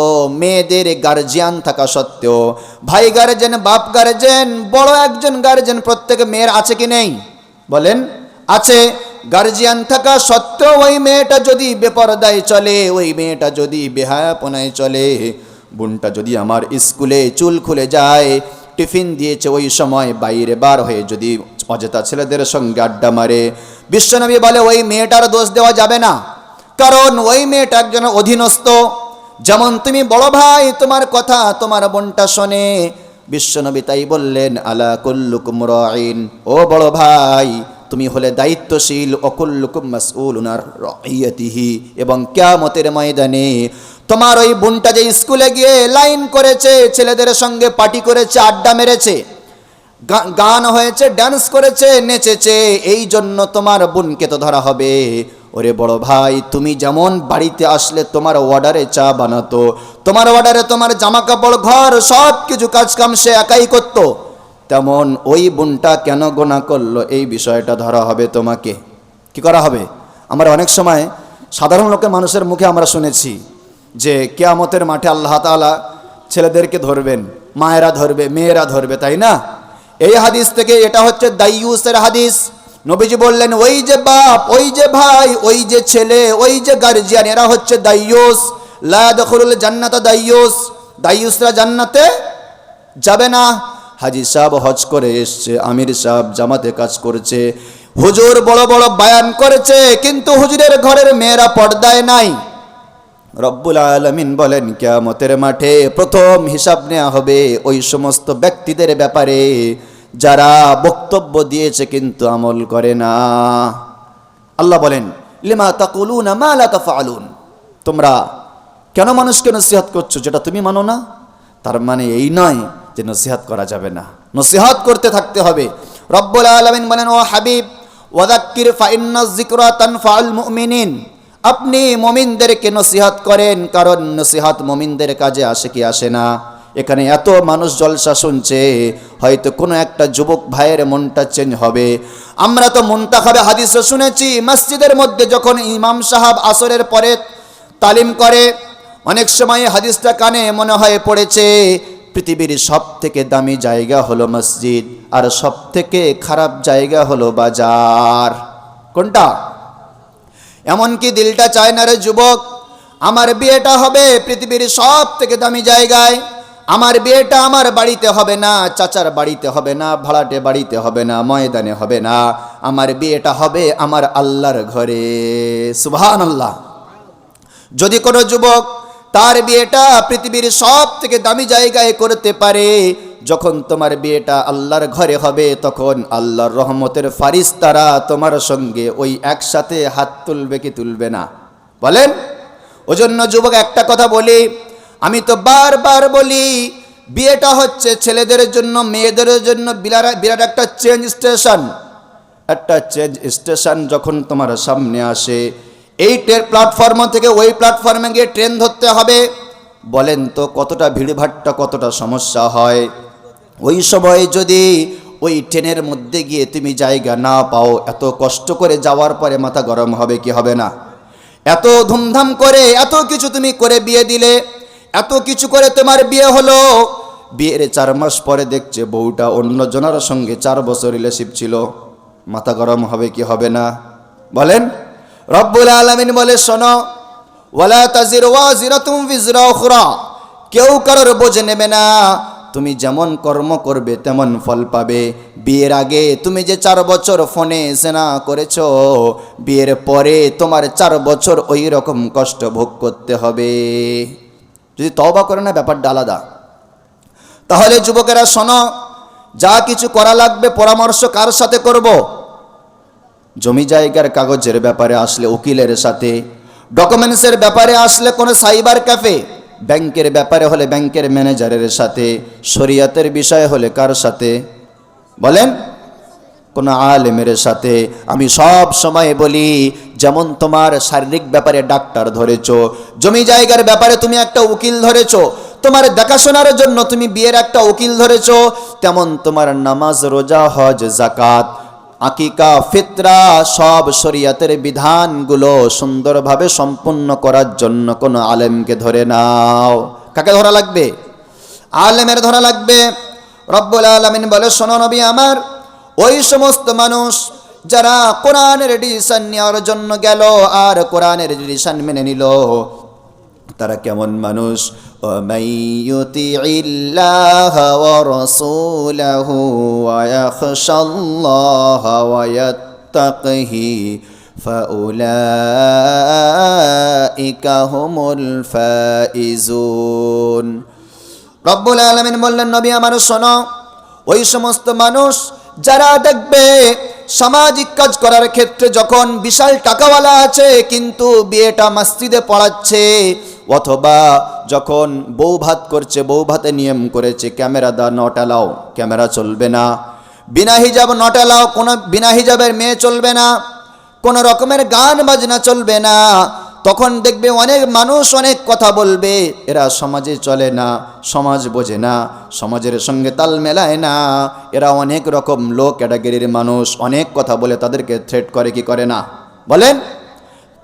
মেয়েদের গার্জিয়ান থাকা সত্ত্বেও, ভাই গার্জেন, বাপ গার্জেন, বড় একজন গার্জেন প্রত্যেক মেয়ের আছে কি নেই বলেন? আছে। গার্জিয়ান থাকা সত্ত্বেও ওই মেয়েটা যদি বেপরদায় চলে, ওই মেয়েটা যদি বেহায়াপনায় চলে, বোনটা যদি আমার স্কুলে চুল খুলে যায়, টিফিন দিয়েছে ওই সময় বাইরে বার হয়ে যদি অযথা ছেলেদের সঙ্গে আড্ডা মারে, বিশ্বনবী বলে ওই মেয়েটার দোষ দেওয়া যাবে না, কারণ ওই মেয়েটা একজন অধীনস্থ। যেমন তুমি বড় ভাই, তোমার কথা তোমার বোনটা শোনে। বিশ্বনবী তাই বললেন আলা কুল্লুকুম রাঈন, ও বড় ভাই তুমি হলে দায়িত্বশীল, অকুল্লুকুম মাসউলুন আর রাইয়াতিহি, এবং কিয়ামতের ময়দানে তোমার ওই বোনটা যে স্কুলে গিয়ে লাইন করেছে, ছেলেদের সঙ্গে পার্টি করেছে, আড্ডা মেরেছে, গান হয়েছে, ডান্স করেছে, নেচেছে, এই জন্য তোমার বোনকে তো ধরা হবে। ওরে বড় ভাই, তুমি যেমন বাড়িতে আসলে তোমার অর্ডারে চা বানাতো, তোমার অর্ডারে তোমার জামা কাপড়, ঘর সব কিছু কাজকাম সে একাই করতো, তেমন ওই বোনটা কেন গোনা করলো, এই বিষয়টা ধরা হবে তোমাকে। কি করা হবে? আমরা অনেক সময় সাধারণ লোকের মানুষের মুখে আমরা শুনেছি যে কিয়ামতের মাঠে আল্লাহ তাআলা ছেলেদেরকে ধরবেন, মায়েরা ধরবে, মেয়েরা ধরবে, তাই না? এই হাদিস থেকে এটা হচ্ছে দাইয়ুসের হাদিস। নবীজি বললেন ওই যে বাপ, ওই যে ভাই, ওই যে ছেলে, ওই যে গার্জিয়ান, এরা হচ্ছে দাইয়ুস। লা ইয়াদখুলুল জান্নাতা দাইয়ুস, দাইয়ুসরা জান্নাতে যাবে না। হাজি সাহেব হজ করে এসছে, আমির সাহেব জামাতে কাজ করছে, হুজুর বড় বড় বায়ান করেছে, কিন্তু হুজুরের ঘরের মেয়েরা পর্দায় নাই। রব্বুল আলামিন বলেন কিয়ামতের মাঠে প্রথম হিসাব নেওয়া হবে ওই সমস্ত ব্যক্তিদের ব্যাপারে যারা বক্তব্য দিয়েছে কিন্তু আমল করে না। আল্লাহ বলেন লিমা তাকুলুনা মা লা তাফআলুন, তোমরা কেন মানুষকে নসিহত করছো যেটা তুমি মানো না? তার মানে এই নয় যে নসিহত করা যাবে না, নসিহত করতে থাকতে হবে। রব্বুল আলামিন বলেন ও হাবিব ওয়াযাক্কির ফাইন্নায যিকরা তানফাউল মুমিনিন, আপনি মুমিনদেরকে নসিহত করেন, কারণ নসিহত মুমিনদের কাজে আসে কি আসে না? এখানে এত মানুষ জলসা শুনছে, হয়তো কোনো একটা যুবক ভাইয়ের মনটা চেঞ্জ হবে। আমরা তো মুনতাখাবে হাদিসও শুনেছি, মসজিদের মধ্যে যখন ইমাম সাহেব আসরের পরে তালিম করে, অনেক সময় হাদিসটা কানে মনে হয় পড়েছে পৃথিবীর সব থেকে দামি জায়গা হলো মসজিদ, আর সব থেকে খারাপ জায়গা হলো বাজার। কোনটা? এমনকি দিলটা চায় না রে যুবক, আমার বিয়েটা হবে পৃথিবীর সব থেকে দামি জায়গায়, আমার বিয়েটা আমার বাড়িতে হবে না, চাচার বাড়িতে হবে না, ভাড়াটে বাড়িতে হবে না, ময়দানে হবে না, আমার বিয়েটা হবে আমার আল্লাহর ঘরে। সুবহানাল্লাহ। যদি কোনো যুবক তার বিয়েটা পৃথিবীর সব থেকে দামি জায়গায় করতে পারে, যখন তোমার বিয়েটা আল্লাহর ঘরে হবে, তখন আল্লাহর রহমতের ফারিস্তারা তোমার সঙ্গে ওই একসাথে হাত তুলবে কি তুলবে না বলেন? ওজন্য যুবক একটা কথা বলি, আমি তো বারবার বলি, বিয়েটা হচ্ছে ছেলেদের জন্য, মেয়েদের জন্য বিরাট একটা চেঞ্জ স্টেশন। একটা চেঞ্জ স্টেশন যখন তোমার সামনে আসে, এই প্ল্যাটফর্ম থেকে ওই প্ল্যাটফর্মে গিয়ে ট্রেন ধরতে হবে, বলেন তো কতটা ভিড়ভাট্টা, কতটা সমস্যা হয়। ওই সময় যদি ওই ট্রেনের মধ্যে গিয়ে তুমি জায়গা না পাও, এত কষ্ট করে যাওয়ার পরে মাথা গরম হবে কি হবে না? এত ধুমধাম করে এত কিছু তুমি করে বিয়ে দিলে, এত কিছু করে তোমার বিয়ে হলো, বিয়ের 4 মাস পরে দেখছে বউটা অন্য জনের সঙ্গে 4 বছর রিলেশনশিপ ছিল, মাথা গরম হবে কি হবে না বলেন? রব্বুল আলামিন বলে শোনো, ওয়ালা তাজিরু ওয়াজিরাতুম বিজরা উখরা, কেউ কারোর বোঝ নেবে না, তুমি যেমন কর্ম করবে তেমন ফল পাবে। বিয়ের আগে তুমি যে 4 বছর ফোনে জেনা করেছো, বিয়ের পরে তোমার 4 বছর ওই রকম কষ্ট ভোগ করতে হবে। যদি তওবা করে না, ব্যাপারটা আলাদা। তাহলে যুবকেরা শোনো, যা কিছু করা লাগবে পরামর্শ কার সাথে করব? জমি জায়গার কাগজের ব্যাপারে আসলে উকিলের সাথে, ডকুমেন্টসের ব্যাপারে আসলে কোনো সাইবার ক্যাফে, ব্যাংকের ব্যাপারে হলে ব্যাংকের ম্যানেজারের সাথে, শরিয়াতের বিষয় হলে কার সাথে বলেন? কোনো আলেমের সাথে। আমি সব সময় বলি, যেমন তোমার শারীরিক ব্যাপারে ডাক্তার ধরেছো, জমি জায়গার ব্যাপারে তুমি একটা উকিল ধরেছো, তোমার দেখাশোনার জন্য তুমি বিয়ের একটা উকিল ধরেছো, তেমন তোমার নামাজ, রোজা, হজ, যাকাত, আকিকা, ফিতরা সব শরিয়াতের বিধানগুলো সুন্দরভাবে সম্পূর্ণ করার জন্য কোনো আলেমকে ধরে নাও। কাকে ধরা লাগবে? আলেমের ধরা লাগবে। রব্বুল আলামিন বলে, শোনো নবী আমার, ওই সমস্ত মানুষ যারা কোরআনের ডিসিশন নেওয়ার জন্য গেল আর কোরআনের ডিসিশন মেনে নিল, তারা কেমন মানুষ? মাইয়ুতিইল্লাহা ওয়া রাসূলাহু ওয়া ইয়াখশাল্লাহা ওয়া ইয়াত্তাকিহি ফাউলাইকা হুমুল ফাইজুন। রব্বুল আলামিন বললেন, নবী আমার শোনো, ওই সমস্ত মানুষ যারা দেখবে সামাজিক কাজ করার ক্ষেত্রে যখন বিশাল টাকাওয়ালা আছে কিন্তু বিয়েটা মসজিদে পড়াচ্ছে, অথবা যখন বউ ভাত করছে, বউ ভাতে নিয়ম করেছে camera the not allow, camera চলবে না, বিনা হিজাব নট অ্যালাউ, কোনো বিনা হিজাবের মেয়ে চলবে না, কোনো রকমের গান বাজনা চলবে না, তখন দেখবে অনেক মানুষ অনেক কথা বলবে, এরা সমাজে চলে না, সমাজ বোঝে না, সমাজের সঙ্গে তাল মেলায় না, এরা অনেক রকম লো ক্যাটাগরির মানুষ, অনেক কথা বলে তাদেরকে থ্রেট করে কি করে না বলেন?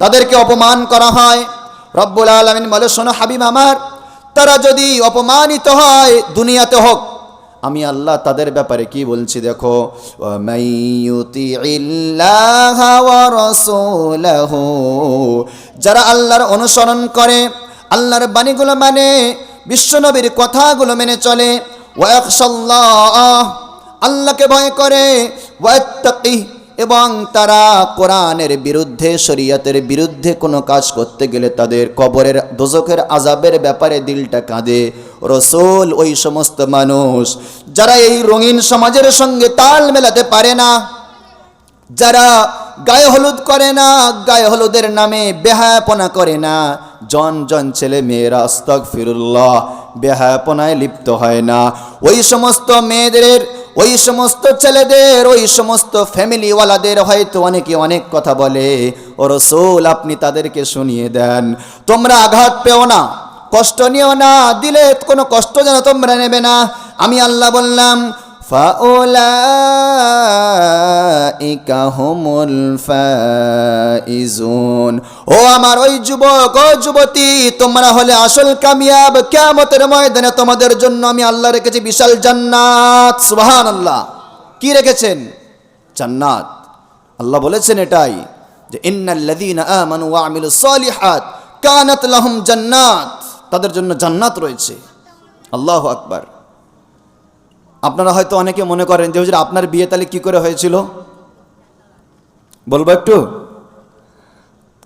তাদেরকে অপমান করা হয়। রব্বুল আলামিন বলে, শোনো হাবিব আমার, তারা যদি অপমানিত হয় দুনিয়াতে হোক, আমি আল্লাহ তাদের ব্যাপারে কি বলছি দেখো, মাইয়ুতিইল্লাহা ওয়া রাসূলাহু, যারা আল্লাহর অনুসরণ করে, আল্লাহর বাণীগুলো মানে, বিশ্বনবীর কথাগুলো মেনে চলে, ওয়া ইয়াখশাল্লাহ, আল্লাহকে ভয় করে, ওয়া ইয়াত্তাকি, এবং তারা কোরআনের বিরুদ্ধে, শরিয়তের বিরুদ্ধে কোনো কাজ করতে গেলে তাদের কবরের দোজখের আযাবের ব্যাপারে দিলটা কাঁদে। রাসূল ওই সমস্ত মানুষ যারা এই রঙিন সমাজের সঙ্গে তাল মেলাতে পারে না, যারা গায়ে হলুদ করে না, গায়ে হলুদের নামে বেহায়াপনা করে না, জন জন ছেলে মেয়েরা আস্তাগফিরুল্লাহ বেহায়াপনায় লিপ্ত হয় না, ওই সমস্ত মেয়েদের, ওই সমস্ত ছেলেদের, ওই সমস্ত ফ্যামিলিওয়ালাদের হয়তো অনেকে অনেক কথা বলে, ও রাসূল আপনি তাদেরকে শুনিয়ে দেন, তোমরা আঘাত পেও না, কষ্ট নিও না, দিলে কোনো কষ্ট যেন তোমরা নেবে না। আমি আল্লাহ বললাম, ফাউলাইকা হুমুল ফাইজুন, ও আমার ওই যুবক, ও যুবতী, তোমরা হলে আসল কামিয়াব। কিয়ামতের ময়দানে তোমাদের জন্য আমি আল্লাহ রেখেছি বিশাল জান্নাত। সুবহানাল্লাহ। কি রেখেছেন? জান্নাত। আল্লাহ বলেছেন এটাই যে ইন্নাল্লাযীনা আমানু ওয়া আমিলুস সালিহাত কানাত লাহুম জান্নাত, তাদের জন্য জান্নাত রয়েছে। আল্লাহু আকবার। আপনারা হয়তো অনেকে মনে করেন যে হুজুর আপনার বিয়ে তাহলে কি করে হয়েছিল, বলবো একটু?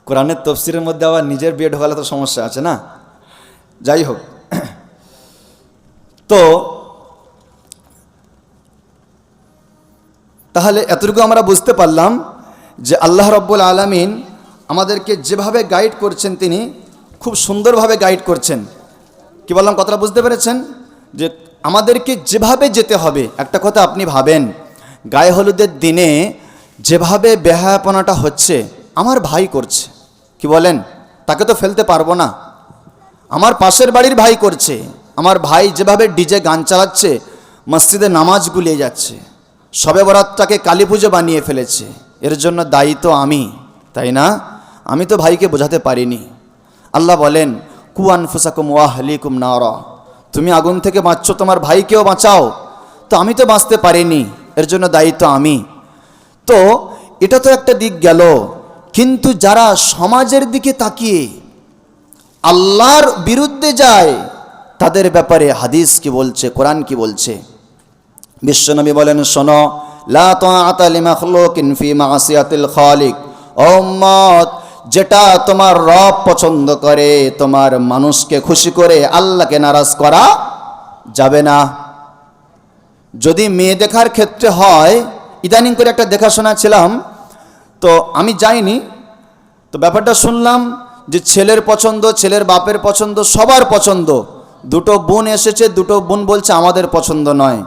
কোরআনের তাফসীরের মধ্যে আবার নিজের বিয়ে ঢোকালে তো সমস্যা আছে না। যাই হোক, তো তাহলে এতটুকু আমরা বুঝতে পারলাম যে আল্লাহ রাব্বুল আলামিন আমাদেরকে যেভাবে গাইড করছেন তিনি খুব সুন্দরভাবে গাইড করছেন। কি বললাম, কথাটা বুঝতে পেরেছেন? যে আমাদেরকে যেভাবে যেতে হবে। একটা কথা আপনি ভাবেন, গায়ে হলুদের দিনে যেভাবে বেহায়াপনাটা হচ্ছে, আমার ভাই করছে, কি বলেন? তাকে তো ফেলতে পারবো না। আমার পাশের বাড়ির ভাই করছে, আমার ভাই যেভাবে ডিজে গান চালাচ্ছে, মসজিদে নামাজ গুলিয়ে যাচ্ছে, শবে বরাতটাকে কালী পুজো বানিয়ে ফেলেছে, এর জন্য দায়ী তো আমি, তাই না? আমি তো ভাইকে বোঝাতে পারিনি। আল্লাহ বলেন, কু আনফুসাকুম ওয়া আহলিকুম নারা, তুমি আগুন থেকে বাঁচছো, তোমার ভাইকেও বাঁচাও। তো আমি তো বাঁচতে পারিনি, এর জন্য দায়ী তো আমি। তো এটা তো একটা দিক গেল, কিন্তু যারা সমাজের দিকে তাকিয়ে আল্লাহর বিরুদ্ধে যায়, তাদের ব্যাপারে হাদিস কি বলছে, কোরআন কি বলছে? বিশ্বনবী বলেন, শোনো, লা তাআতা লিমাখলুকিন ফি মাসিয়াতিল খালিক, ও উম্মত, যেটা তোমার রব পছন্দ করে, তোমার মানুষকে খুশি করে আল্লাহকে নারাজ করা যাবে না। যদি মেয়ে দেখার ক্ষেত্রে হয়, ইদানিং করে একটা দেখাশোনা ছিলাম, তো আমি যাইনি, তো ব্যাপারটা শুনলাম যে ছেলের পছন্দ, ছেলের বাপের পছন্দ, সবার পছন্দ। দুটো বোন এসেছে, দুটো বোন বলছে আমাদের পছন্দ নয়,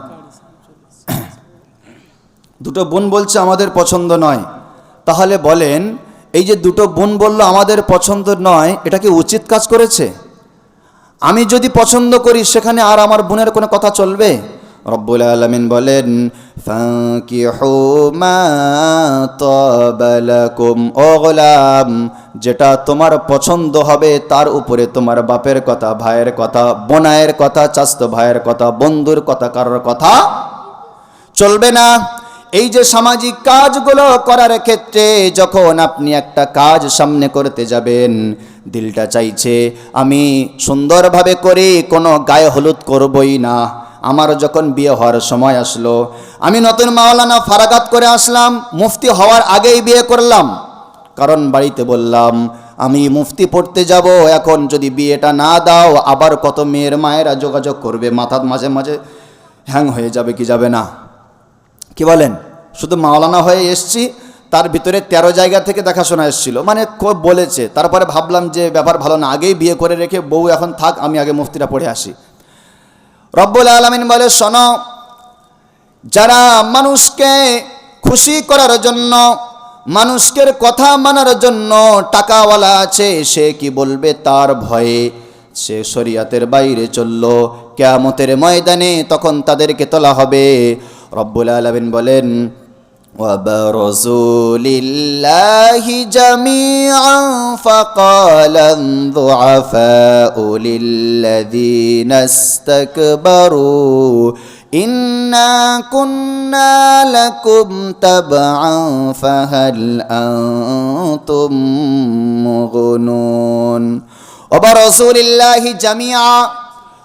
দুটো বোন বলছে আমাদের পছন্দ নয়। তাহলে বলেন, এই যে দুটো বোন বলল আমাদের পছন্দ নয়, এটা কি উচিত কাজ করেছে? আমি যদি পছন্দ করি সেখানে আর আমার বোনের কোনো কথা চলবে? রব্বুল আলামিন বলেন, ফাকিহু মা তাবা লাকুম, ও গোলাম, যেটা তোমার পছন্দ হবে তার উপরে তোমার বাপের কথা, ভাইয়ের কথা, বোনায়ের কথা, চাচতো ভাইয়ের কথা, বন্ধুর কথা, কারোর কথা চলবে না। এই যে সামাজিক কাজগুলো করার ক্ষেত্রে যখন আপনি একটা কাজ সামনে করতে যাবেন, দিলটা চাইছে আমি সুন্দরভাবে করি, কোনো গায়ে হলুদ করবই না। আমার যখন বিয়ে হওয়ার সময় আসলো, আমি নতুন মাওলানা ফারাগাত করে আসলাম, মুফতি হওয়ার আগেই বিয়ে করলাম। কারণ বাড়িতে বললাম আমি মুফতি পড়তে যাব, এখন যদি বিয়েটা না দাও আবার কত মেয়ের মায়েরা যোগাযোগ করবে, মাথার মাঝে মাঝে হ্যাং হয়ে যাবে কি যাবে না? কি বলেন? শুধু মাওলানা হয়ে এসছি, তার ভিতরে 13 জায়গা থেকে দেখাশোনা এসেছিল, মানে বলেছে। তারপরে ভাবলাম যে ব্যাপার ভালো না, আগেই বিয়ে করে রেখে বউ এখন থাক, আমি আগে মুফতিটা পড়ে আসি। রব্বুল আলামিন বলে, শোনো, যারা মানুষকে খুশি করার জন্য, মানুষের কথা মানার জন্য টাকাওয়ালা আছে, সে কি বলবে তার ভয়ে সে শরিয়াতের বাইরে চলল, কিয়ামতের ময়দানে তখন তাদেরকে তোলা হবে। রব্বুল আলামিন বলেন, وبرزوا لله جميعا فقال الضعفاء للذين استكبروا إنا كنا لكم تبعا فهل أنتم مغنون وبرزوا لله جميعا।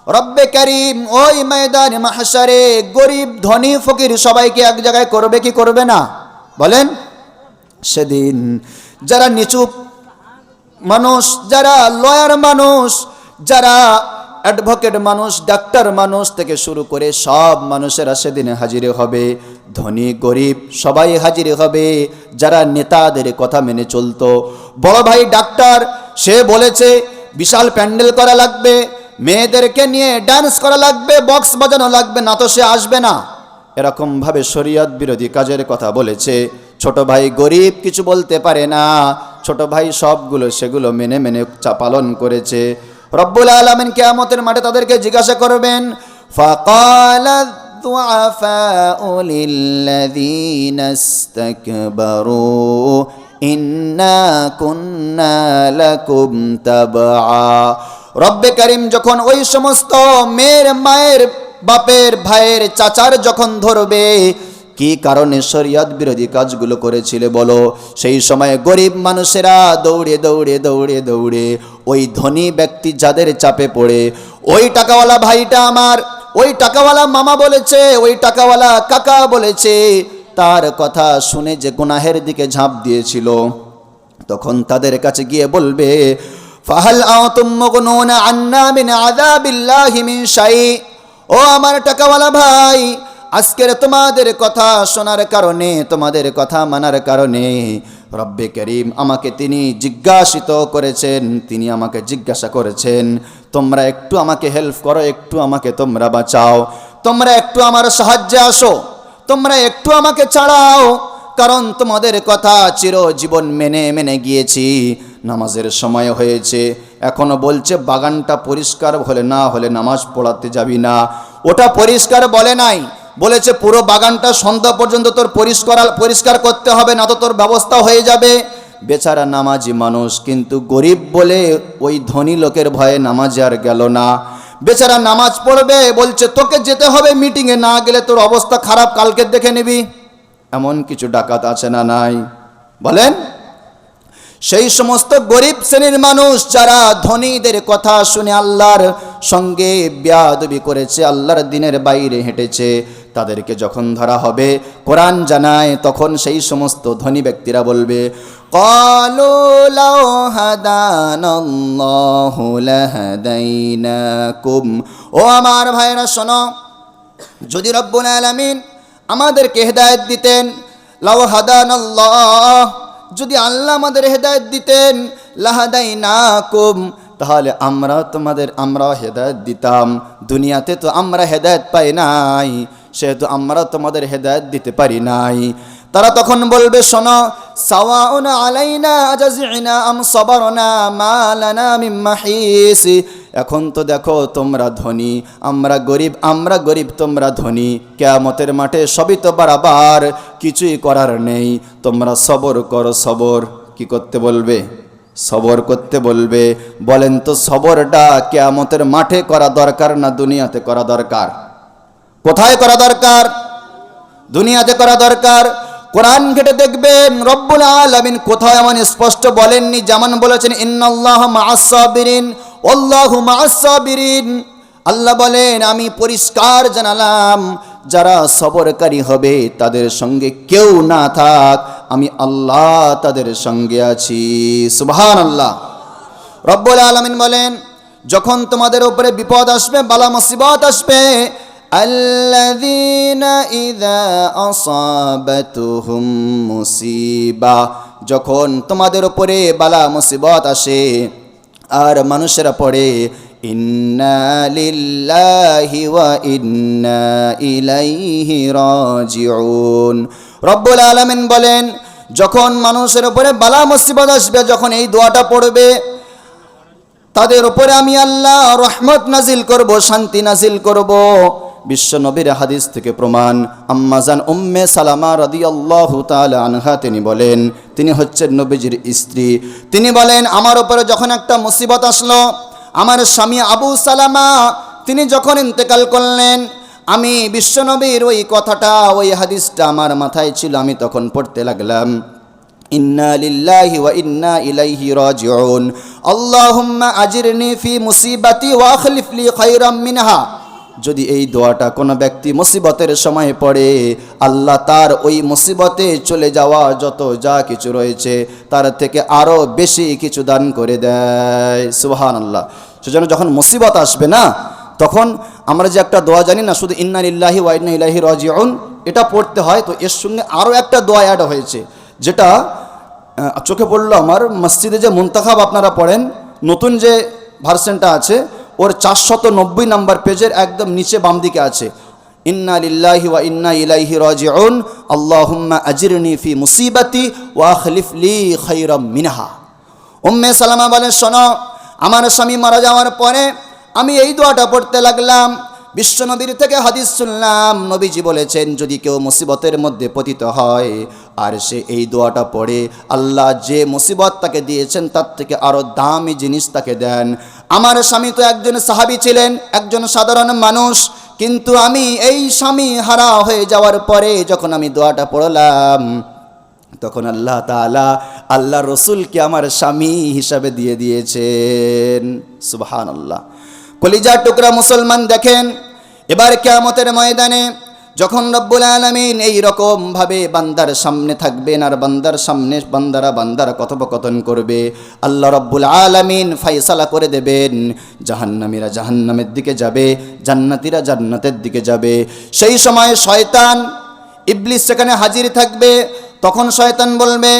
রব্বে করিম ওই ময়দানে মাহশারে গরিব ধনী ফকির সবাইকে এক জায়গায় করবে কি করবে না? বলেন। সেদিন যারা নিচু মানুষ, যারা লয়ার মানুষ, যারা অ্যাডভোকেট মানুষ, ডাক্তার মানুষ থেকে শুরু করে সব মানুষেরা সেদিনে হাজির হবে, ধনী গরিব সবাই হাজির হবে। যারা নেতাদের কথা মেনে চলতো, বড় ভাই ডাক্তার, সে বলেছে বিশাল প্যান্ডেল করা লাগবে, মেয়েদেরকে নিয়ে ডান্স করা লাগবে, বক্স বাজানো লাগবে, না তো সে আসবে না, এরকম ভাবে শরীয়ত বিরোধী কাজের কথা বলেছে। ছোট ভাই গরিব কিছু বলতে পারে না, ছোট ভাই সবগুলো সেগুলো মেনে মেনে পালন করেছে। রব্বুল আলামিন কিয়ামতের মাঠে তাদেরকে জিজ্ঞাসা করবেন, ফাকালা দুআফাউ লিল্লাযীনা ইসতাকবারু ইন্না কুন্না লাকুম তাবআ। রব্বে করিম যখন ওই সমস্ত মেয়ের, মায়ের, বাপের, ভাইয়ের, চাচার যখন ধরবে, কি কারণে শরিয়ত বিরোধী কাজগুলো করেছিলে বলো, সেই সময় গরিব মানুষেরা দৌড়ে দৌড়ে দৌড়ে দৌড়ে ওই ধনী ব্যক্তি যাদের চাপে পড়ে, ওই টাকাওয়ালা ভাইটা আমার, ওই টাকাওয়ালা মামা বলেছে, ওই টাকাওয়ালা কাকা বলেছে, তার কথা শুনে যে গুনাহের দিকে ঝাঁপ দিয়েছিল, তখন তাদের কাছে গিয়ে বলবে, ফাহাল আনতুম মুগনুনা আন্না মিন আযাবিল্লাহি মিন শাই। ও আমার টাকাওয়ালা ভাই, আজকের তোমাদের কথা শোনার কারণে, তোমাদের কথা মানার কারণে রব্বে করিম আমাকে তিনি জিজ্ঞাসিত করেছেন, তিনি আমাকে জিজ্ঞাসা করেছেন, তোমরা একটু আমাকে হেল্প করো, একটু আমাকে তোমরা বাঁচাও, তোমরা একটু আমার সাহায্যে আসো, তোমরা একটু আমাকে ছাড়াও, কারণ তোমাদের কথা চিরজীবন মেনে মেনে গিয়েছি। নামাজের সময় হয়েছে, এখনো বলছে বাগানটা পরিষ্কার হলে না হলে নামাজ পড়াতে যাবি না। ওটা পরিষ্কার বলে নাই, বলেছে পুরো বাগানটা সন্ধ্যা পর্যন্ত তোর পরিষ্কার করতে হবে, না তো তোর ব্যবস্থা হয়ে যাবে। বেচারা নামাজি মানুষ, কিন্তু গরিব বলে ওই ধনী লোকের ভয়ে নামাজে আর গেল না। বেচারা নামাজ পড়বে, বলছে তোকে যেতে হবে মিটিংয়ে, না গেলে তোর অবস্থা খারাপ, কালকে দেখে নিবি। এমন কিছু ডাকাত আছে না নাই? বলেন। সেই সমস্ত গরিব শ্রেণীর মানুষ যারা ধনীদের কথা শুনে আল্লাহর সঙ্গে বেয়াদবি করেছে, আল্লাহর দিনের বাইরে হেঁটেছে, তাদেরকে যখন ধরা হবে, কোরআন জানায় তখন সেই সমস্ত ধনী ব্যক্তিরা বলবে, ক্বালু লাউ হাদানাল্লাহু লাহাদাইনাকুম। ও আমার ভাইরা শোনো, যদি রব্বুল আলামিন আমাদেরকে হেদায়েত দিতেন, লাউ হাদানাল্লাহ, যদি আল্লাহ আমাদের হেদায়েত দিতেন, লাহাদাইনাকুম, তাহলে আমরা হেদায়েত দিতাম। দুনিয়াতে তো আমরা হেদায়েত পাই নাই, সেহেতু আমরা তোমাদের হেদায়েত দিতে পারি নাই। তারা তখন বলবে, শোনো, সাওয়াউন আলাইনা আজাজিনা আম সাবারনা মা লানা মিন মাহিস। এখন তো দেখো তোমরা ধনী, আমরা গরিব তোমরা ধনী, কিয়ামতের মাঠে সবই তো বাড়াবার, কিছুই করার নেই, তোমরা সবর করো। সবর কি করতে বলবে? সবর করতে বলবে। বলেন তো সবরটা কিয়ামতের মাঠে করা দরকার না দুনিয়াতে করা দরকার? কোথায় করা দরকার? দুনিয়াতে করা দরকার। কোরআন ঘেটে দেখবেন রব্বুল আলামিন কোথাও এমন স্পষ্ট বলেননি, যেমন বলেছেন ইন্নাল্লাহা মাআস সাবিরিন ওয়াল্লাহু মাআস সাবিরিন। আল্লাহ বলেন, আমি পরিষ্কার জানালাম, যারা সবরকারী হবে তাদের সঙ্গে কেউ না থাক, আমি আল্লাহ তাদের সঙ্গে আছি। সুবহানাল্লাহ। রব্বুল আলামিন বলেন, যখন তোমাদের উপরে বিপদ আসবে, বালা মুসিবত আসবে, আল্লাযীনা ইযা আসাবাতুহুম মুসিবা, যখন তোমাদের উপরে বালা মুসিবত আসে আর মানুষেরা পড়ে ইন্না লিল্লাহি ওয়া ইন্না ইলাইহি রাজিউন। রব্বুল আলামিন বলেন, যখন মানুষের উপরে বালা মুসিবত আসবে, যখন এই দোয়াটা পড়বে, তাদের উপরে আমি আল্লাহ রহমত নাজিল করব, শান্তি নাজিল করব। বিশ্ব নবীর হাদিস থেকে প্রমাণ, আম্মাজান উম্মে সালামা রাদিয়াল্লাহু তাআলা আনহা তিনি বলেন, তিনি হচ্ছেন নবীজির স্ত্রী। তিনি বলেন, আমার উপরে যখন একটা মুসিবত আসলো, আমার স্বামী আবু সালামা তিনি যখন ইন্তেকাল করলেন, আমি বিশ্ব নবীর ওই কথাটা, ওই হাদিসটা আমার মাথায় ছিল, আমি তখন পড়তে লাগলাম, ইন্না লিল্লাহি ওয়া ইন্না ইলাইহি রাজিউন, আল্লাহুম্মা আজিরনি ফি মুসিবাতি ওয়া আখলিফ লি খায়রাম মিনহা। যদি এই দোয়াটা কোনো ব্যক্তি মুসিবতের সময় পড়ে, আল্লাহ তার ওই মুসিবতে চলে যাওয়া যত যা কিছু রয়েছে তার থেকে আরও বেশি কিছু দান করে দেয়। সুবহানাল্লাহ। সেজন্য যখন মুসিবত আসবে না, তখন আমরা যে একটা দোয়া জানি না, শুধু ইন্না লিল্লাহি ওয়া ইন্না ইলাইহি রাজিউন, এটা পড়তে হয়। তো এর সঙ্গে আরও একটা দোয়া অ্যাড হয়েছে, যেটা চোখে পড়লো আমার, মসজিদে যে মুনতাখাব আপনারা পড়েন, নতুন যে ভার্সনটা আছে, ওর 490 নম্বর পেজের একদম নিচে বাম দিকে আছে, ইন্না লিল্লাহি ওয়া ইন্না ইলাইহি রাজিউন, আল্লাহুম্মা আজিরনি ফি মুসিবাতি ওয়া আখলিফ লি খায়রাম মিনহা। উম্মে সালামা বলেন, শোনো, আমার স্বামী মারা যাওয়ার পরে আমি এই দোয়াটা পড়তে লাগলাম, বিশ্বনবীর থেকে হাদিস শুনলাম, নবীজি বলেছেন, যদি কেউ মুসিবতের মধ্যে পতিত হয় আর সে এই দোয়াটা পড়ে, আল্লাহ যে মুসিবত তাকে দিয়েছেন তার থেকে আরও দামি জিনিস তাকে দেন। আমার স্বামী তো একজন সাহাবী ছিলেন, একজন সাধারণ মানুষ, কিন্তু আমি এই স্বামী হারা হয়ে যাওয়ার পরে যখন আমি দোয়াটা পড়লাম, তখন আল্লাহ তাআলা আল্লাহ রসুলকে আমার স্বামী হিসাবে দিয়ে দিয়েছেন। সুবহানাল্লাহ। কলিজার টুকরা মুসলমান, দেখেন এবার কিয়ামতের ময়দানে যখন রব্বুল আলামিন এই রকম ভাবে বান্দার সামনে থাকবেন আর বান্দার সামনে বান্দারা কথোপকথন করবে, আল্লাহ রব্বুল আলামিন ফয়সালা করে দেবেন, জাহান্নামীরা জাহান্নামের দিকে যাবে, জান্নাতীরা জান্নাতের দিকে যাবে। সেই সময় শয়তান ইবলিস সেখানে হাজির থাকবে। তখন শয়তান বলবে,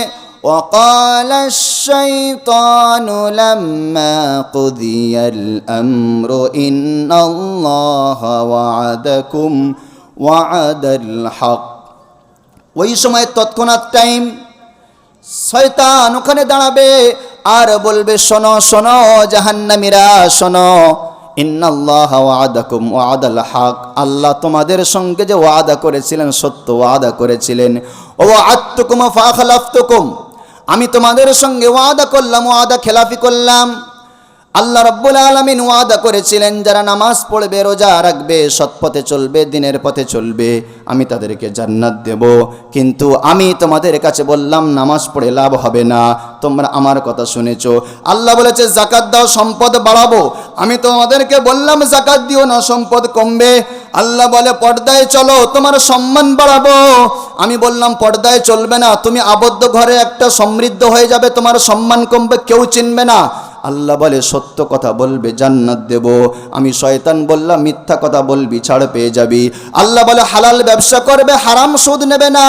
وقال الشيطان لما قضي الأمر إن الله وعدكم وعد الحق। ওই সময় তৎক্ষণাৎ টাইম শয়তান ওখানে দাঁড়াবে আর বলবে, শোনো শোনো জাহান্নামীরা, শোনো, ইন্নাল্লাহা ওয়াদাকুম ওয়াদাল হক, আল্লাহ তোমাদের সঙ্গে যে ওয়াদা করেছিলেন, সত্য ওয়াদা করেছিলেন, ওয়াআদতুকুম ফাখলাফতুকুম, আমি তোমাদের সঙ্গে ওয়াদা করলাম, ওয়াদা খেলাফি করলাম। আল্লাহ রাব্বুল আলামিন ওয়াদা করেছিলেন, যারা নামাজ পড়বে, রোজা রাখবে, সৎপথে চলবে, দিনের পথে চলবে, আমি তাদেরকে জান্নাত দেব। কিন্তু আমি তোমাদের কাছে বললাম নামাজ পড়ে লাভ হবে না, তোমরা আমার কথা শুনেছো। আল্লাহ বলেছে যাকাত দাও, সম্পদ বাড়াবো, আমি তোমাদেরকে বললাম যাকাত দিও না, সম্পদ কমবে। আল্লাহ বলে পর্দায় চলো, তোমার সম্মান বাড়াবো, আমি বললাম পর্দায় চলবে না, তুমি আবদ্ধ ঘরে একটা সমৃদ্ধ হয়ে যাবে, তোমার সম্মান কমবে, কেউ চিনবে না। আল্লাহ বলে সত্য কথা বলবে জান্নাত দেব, আমি শয়তান বললাম মিথ্যা কথা বলবি ছাড় পেয়ে যাবি। আল্লাহ বলে হালাল ব্যবসা করবে, হারাম সুদ নেবে না,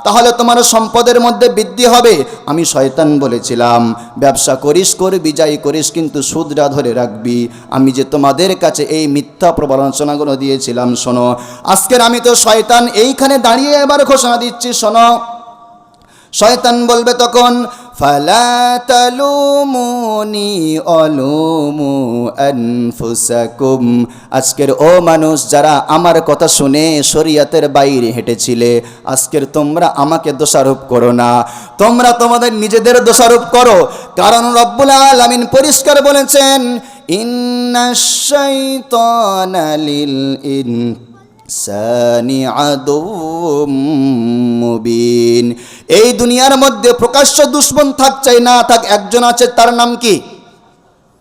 তাহলে তোমার সম্পদের মধ্যে বৃদ্ধি হবে। আমি শয়তান বলেছিলাম ব্যবসা করিস করবি যাই করিস কিন্তু সুদটা ধরে রাখবি। আমি যে তোমাদের কাছে এই মিথ্যা প্রবঞ্চনাগুলো দিয়েছিলাম শোনো, আজকের আমি তো শয়তান এইখানে দাঁড়িয়ে এবার ঘোষণা দিচ্ছি শোনো। শয়তান বলবে তখন ফালা তালুমুনি অলুমু আনফুসাকুম, আজকের ও মানুষ যারা আমার কথা শুনে শরীয়তের বাইরে হেঁটেছিলে, আজকের তোমরা আমাকে দোষারোপ করো না, তোমরা তোমাদের নিজেদের দোষারোপ করো। কারণ রব্বুল আলামিন পরিষ্কার বলেছেন ইন্নাশ শাইতানা লিল ইনসানি আদুউম মুবিন। এই দুনিয়ার মধ্যে প্রকাশ্য দুশ্মন থাক চাই না থাক, একজন আছে, তার নাম কি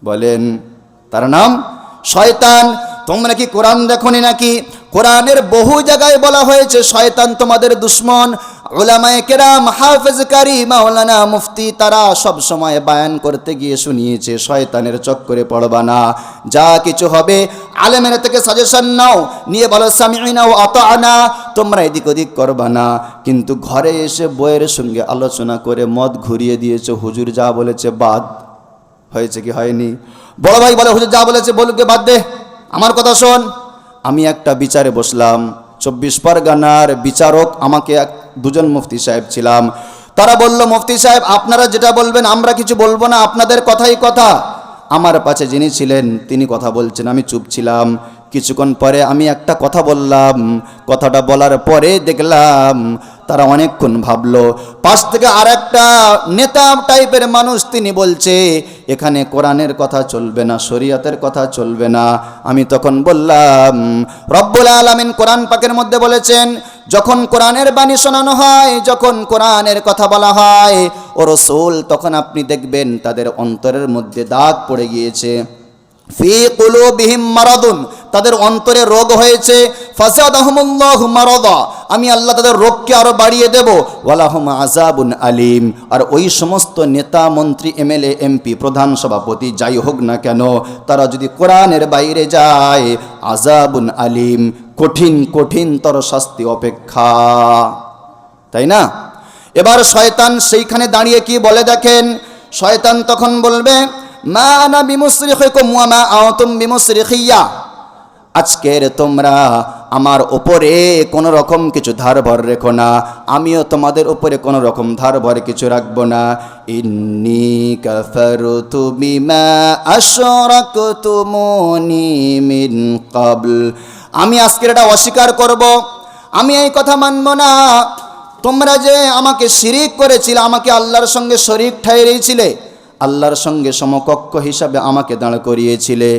বলেন? তার নাম শয়তান। তোমরা কি কোরআন দেখোনি নাকি? কোরআনের বহু জায়গায় বলা হয়েছে শয়তান তোমাদের দুশ্মন। উলামায়ে কেরাম, হাফেজ কারি, মাওলানা, মুফতি তারা সব সময় বায়ান করতে গিয়ে শুনিয়েছে শয়তানের চক্করে পড়বা না, যা কিছু হবে আলেমের থেকে সাজেশন নাও, নিয়ে বলো সামি'না ওয়া আতা'না, তোমরা এদিক ওদিক করবা না। কিন্তু ঘরে এসে বইয়ের সঙ্গে আলোচনা করে মত ঘুরিয়ে দিয়েছে, হুজুর যা বলেছে বাদ। হয়েছে কি হয়নি? বড় ভাই বলে হুজুর যা বলেছে বলুকে বাদ দে, আমার কথা শোন। আমি একটা বিচারে বসলাম, 24 পরগনার বিচারক, আমাকে দুজন মুফতি সাহেব ছিলাম। তারা বলল মুফতি সাহেব আপনারা যেটা বলবেন আমরা কিছু বলবো না, আপনাদের কথাই কথা। আমার পাশে যিনি ছিলেন তিনি কথা বলছেন, আমি চুপ ছিলাম। কিছুক্ষণ পরে আমি একটা কথা বললাম, কথাটা বলার পরে দেখলাম তারা অনেকক্ষণ ভাবলো। পাশ থেকে আর একটা নেতা টাইপের মানুষ, তিনি বলছে এখানে কোরআনের কথা চলবে না, শরীয়তের কথা চলবে না। আমি তখন বললাম রব্বুল আলামিন কোরআন পাকের মধ্যে বলেছেন যখন কোরআনের বাণী শোনানো হয়, যখন কোরআনের কথা বলা হয় ও রাসূল, তখন আপনি দেখবেন তাদের অন্তরের মধ্যে দাগ পড়ে গিয়েছে। ফি কুলুবিহিম মারাদুন, তাদের অন্তরে রোগ হয়েছে। ফাসাদাহুমুল্লাহু মারাদা, আমি আল্লাহ তাদের রোগকে আরো বাড়িয়ে দেব। ওয়ালাহুম আযাবুন আলিম, আর ওই সমস্ত নেতা মন্ত্রী এমএলএ এমপি প্রধান সভাপতি যাই হোক না কেন, তারা যদি কোরআনের বাইরে যায় আযাবুন আলিম, কঠিন কঠিনতর শাস্তি অপেক্ষা, তাই না? এবার শয়তান সেইখানে দাঁড়িয়ে কি বলে দেখেন, শয়তান তখন বলবে মা আনা বিমুসরিখিকুম ওয়া মা আনতুম বিমুসরিখিয়া, আজকের তোমরা আমার উপরে কোনো রকম কিছু ধারভর রেখো না, আমিও তোমাদের উপরে কোনো রকম ধারভর কিছু রাখবো না। ইন্নী কাফারতু বিমা আশরাকতুমুনি মিন ক্বাবল, আমি আজকের এটা অস্বীকার করব, আমি এই কথা মানব না। তোমরা যে আমাকে শিরিক করেছিলে, আমাকে আল্লাহর সঙ্গে শরীক ঠাহরিয়েছিলে, আল্লাহর সঙ্গে সমকক্ষ হিসাবে আমাকে দাঁড় করিয়েছিলে,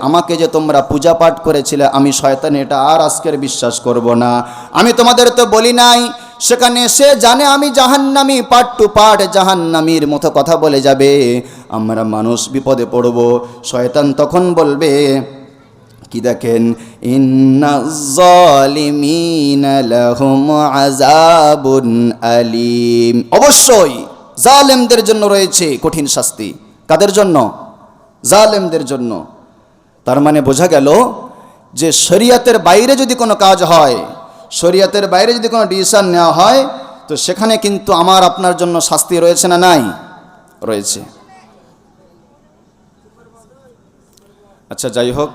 আমাকে যে তোমরা পূজা পাঠ করেছিলে, আমি শয়তান এটা আর আজকের বিশ্বাস করব না। আমি তোমাদের তো বলি নাই, সেখানে সে জানে আমি জাহান্নামী, পার্ট টু পার্ট জাহান্নামীর মতো কথা বলে যাবে, আমরা মানুষ বিপদে পড়ব। শয়তান তখন বলবে কি দেখেন, ইন্নাজ জালিমিনা লাহুম আযাবুন আলীম, অবশ্যই জালেমদের জন্য রয়েছে কঠিন শাস্তি। কাদের জন্য? জালেমদের জন্য। তার মানে বোঝা গেল যে শরীয়তের বাইরে যদি কোনো কাজ হয়, শরীয়তের বাইরে যদি কোনো ডিসিশন নেওয়া হয়, তো সেখানে কিন্তু আমার আপনার জন্য শাস্তি রয়েছে না নাই? রয়েছে। আচ্ছা যাই হোক,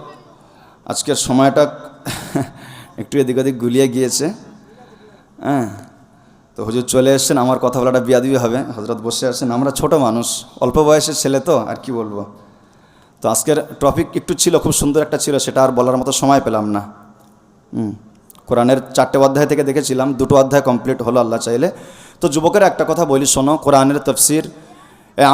আজকের সময়টা একটু এদিক ওদিক গুলিয়ে গিয়েছে। হ্যাঁ, তো হুজুর চলে এসছেন, আমার কথা বলাটা বিয়াদবি হবে, হযরত বসে আছেন, আমরা ছোট মানুষ, অল্প বয়সের ছেলে তো আর কি বলবো। তো আজকের টপিক একটু ছিল, খুব সুন্দর একটা ছিল, সেটা আর বলার মতো সময় পেলাম না। কোরআনের 4টে অধ্যায় থেকে দেখেছিলাম, 2টো অধ্যায় কমপ্লিট হলো আল্লাহ চাইলে। তো যুবকেরা একটা কথা বলি শোনো, কোরআনের তাফসীর,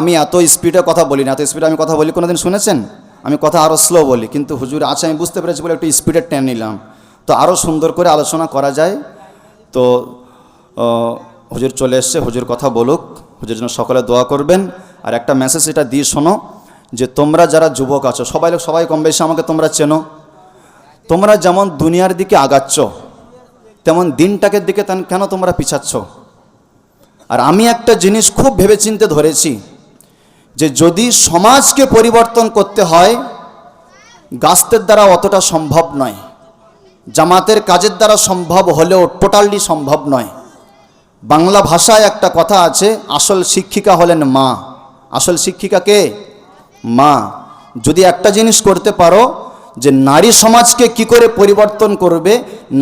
আমি এত স্পিডে কথা বলি না, এত স্পিডে আমি কথা বলি কোনোদিন শুনেছেন? আমি কথা আরও স্লো বলি, কিন্তু হুজুর আছে আমি বুঝতে পেরেছি বলে একটু স্পিডে টেনে নিলাম, তো আরও সুন্দর করে আলোচনা করা যায়। তো হুজুর চলে এসছে, হুজুর কথা বলুক, হুজুর জন্য সকলে দোয়া করবেন। আর একটা মেসেজ এটা দিয়ে শোনো, যে তোমরা যারা যুবক আছো, সবাই কম বেশি আমাকে তোমরা চেনো, তোমরা যেমন দুনিয়ার দিকে আগাচ্ছ, তেমন দিনটাকে দিকে কেন তোমরা পিছাচ্ছ? আর আমি একটা জিনিস খুব ভেবেচিন্তে ধরেছি, যে যদি সমাজকে পরিবর্তন করতে হয় গাছের দ্বারা অতটা সম্ভব নয়, জামাতের কাজের দ্বারা সম্ভব হলেও টোটালি সম্ভব নয়। বাংলা ভাষায় একটা কথা আছে, আসল শিক্ষিকা হলেন মা। আসল শিক্ষিকা কে? মা। যদি একটা জিনিস করতে পারো যে নারী সমাজকে কি করে পরিবর্তন করবে,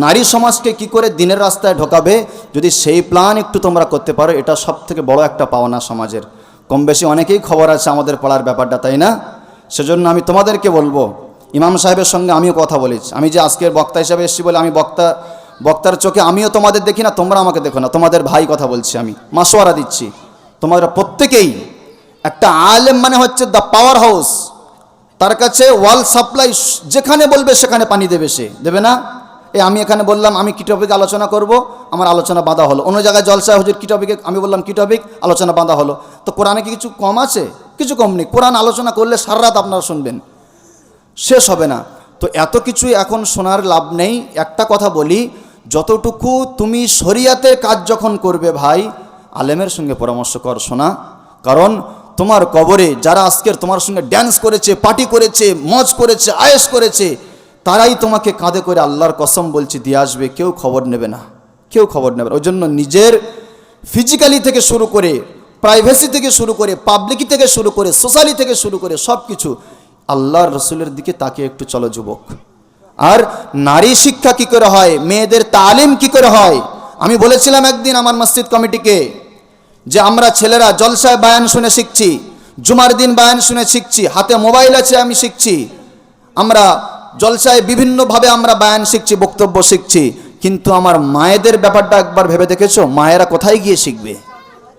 নারী সমাজকে কি করে দিনের রাস্তায় ঢোকাবে, যদি সেই প্ল্যান একটু তোমরা করতে পারো, এটা সব থেকে বড় একটা পাওনা সমাজের। কম বেশি অনেকেই খবর আছে আমাদের পাড়ার ব্যাপারটা, তাই না? সেজন্য আমি তোমাদেরকে বলবো, ইমাম সাহেবের সঙ্গে আমিও কথা বলেছি। আমি যে আজকের বক্তা হিসাবে এসেছি বলে আমি বক্তার চোখে আমিও তোমাদের দেখি না, তোমরা আমাকে দেখো না, তোমাদের ভাই কথা বলছি, আমি মাসোয়ারা দিচ্ছি। তোমরা প্রত্যেকেই, একটা আলেম মানে হচ্ছে দ্য পাওয়ার হাউস, তার কাছে ওয়াল সাপ্লাই, যেখানে বলবে সেখানে পানি দেবে, সে দেবে না? আমি এখানে বললাম আমি কি টপিক আলোচনা করব, আমার আলোচনা বাঁধা হলো। অন্য জায়গায় জলসা হুজুর কি টপিকে, আমি বললাম কি টপিক, আলোচনা বাঁধা হলো। তো কোরআনে কি কিছু কম আছে? কিছু কম নেই। কোরআন আলোচনা করলে সারা রাত আপনারা শুনবেন, শেষ হবে না। তো এত কিছুই এখন শোনার লাভ নেই। একটা কথা বলি, যতটুকু তুমি শরিয়াতের কাজ যখন করবে ভাই, আলেমের সঙ্গে পরামর্শ কর শোনা। কারণ তোমার কবরে যারা আজকের তোমার সঙ্গে ড্যান্স করেছে, পার্টি করেছে, মজ করেছে, আয়েশ করেছে, তারাই তোমাকে কাঁধে করে আল্লাহর কসম বলছি দিয়ে আসবে। কেউ খবর নেবে না, কেউ খবর নেবে না। ওই জন্য নিজের ফিজিক্যালি থেকে শুরু করে, প্রাইভেসি থেকে শুরু করে, পাবলিকি থেকে শুরু করে, সোশ্যালি থেকে শুরু করে সব কিছু আল্লাহর রসুলের দিকে তাকিয়ে একটু চলো যুবক। আর নারী শিক্ষা কি করে হয়, মেয়েদের তালিম কি করে হয়, আমি বলেছিলাম একদিন আমার মসজিদ কমিটিকে যে আমরা ছেলেরা জলসায় বায়ান শুনে শিখছি, জুমার দিন বায়ান শুনে শিখছি, হাতে মোবাইল আছে আমি শিখছি, আমরা জলসায় বিভিন্নভাবে আমরা বায়ান শিখছি, বক্তব্য শিখছি, কিন্তু আমার মায়েদের ব্যাপারটা একবার ভেবে দেখেছো? মায়েরা কোথায় গিয়ে শিখবে?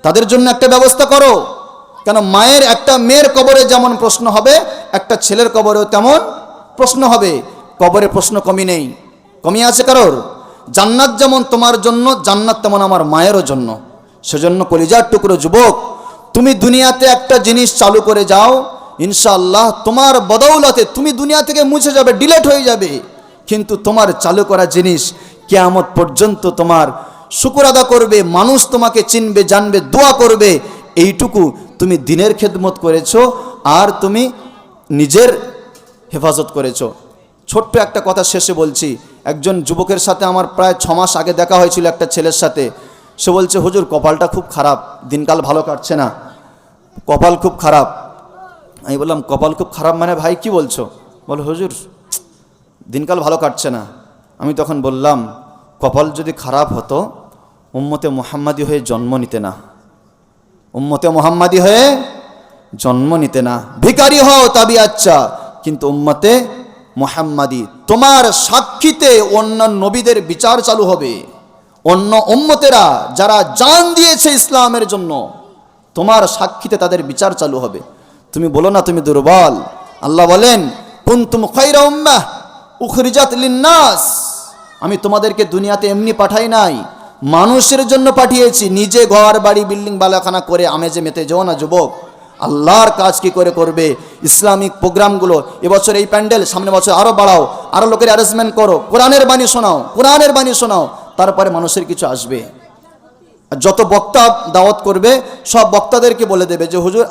তাদের জন্য একটা ব্যবস্থা করো। কেন মায়ের, একটা মেয়ের কবরে যেমন প্রশ্ন হবে, একটা ছেলের কবরেও তেমন প্রশ্ন হবে। কবরে প্রশ্ন কমি নেই, কমি আছে কারোর? জান্নাত যেমন তোমার জন্য, জান্নাত তেমন আমার মায়েরও জন্য। সেজন্য কলিজার টুকরো যুবক, তুমি দুনিয়াতে একটা জিনিস চালু করে যাও, ইনশাআল্লাহ তোমার বদৌলতে তুমি দুনিয়া থেকে মুছে যাবে, ডিলেট হয়ে যাবে, কিন্তু তোমার চালু করা জিনিস কিয়ামত পর্যন্ত তোমার শুকর আদা করবে, মানুষ তোমাকে চিনবে, জানবে, দোয়া করবে। এইটুকু তুমি দিনের খেদমত করেছো আর তুমি নিজের হেফাজত করেছো। ছোট্ট একটা কথা শেষে বলছি, একজন যুবকের সাথে আমার প্রায় 6 মাস আগে দেখা হয়েছিল একটা ছেলের সাথে। সে বলছে হুজুর কপালটা খুব খারাপ, দিনকাল ভালো কাটছে না, কপাল খুব খারাপ। আমি বললাম কপাল খুব খারাপ মানে ভাই কি বলছো? বলো হুজুর দিনকাল ভালো কাটছে না। আমি তখন বললাম কপাল যদি খারাপ হতো উম্মতে মুহাম্মাদি হয়ে জন্ম নিতে না, উম্মতে মুহাম্মাদি হয়ে জন্ম নিতে না। ভিখারি হও তাবি আচ্ছা, কিন্তু উম্মতে মুহাম্মাদি, তোমার সাক্ষীতে অন্য নবীদের বিচার চালু হবে। অন্য উম্মতেরা যারা জান দিয়েছে ইসলামের জন্য, তোমার সাক্ষীতে তাদের বিচার চালু হবে। তুমি বলো না তুমি দুর্বল। আল্লাহ বলেন কুনতুম খায়রা উম্মাহ উখরিজাত লিন্নাস, আমি তোমাদেরকে দুনিয়াতে এমনি পাঠাই নাই, মানুষের জন্য পাঠিয়েছি। নিজে ঘর বাড়ি বিল্ডিং বালাখানা করে আমেজে মেতে যেও না যুবক। আল্লাহর কাজ কি করে করবে? ইসলামিক প্রোগ্রামগুলো এবছর এই প্যান্ডেল, সামনে বছর আরও বাড়াও, আরও লোকের অ্যারেঞ্জমেন্ট করো, কোরআনের বাণী শোনাও, কোরআনের বাণী শোনাও, তারপরে মানুষের কিছু আসবে। আর যত বক্তা দাওয়াত করবে সব বক্তাদেরকে বলে দেবে যে হুজুর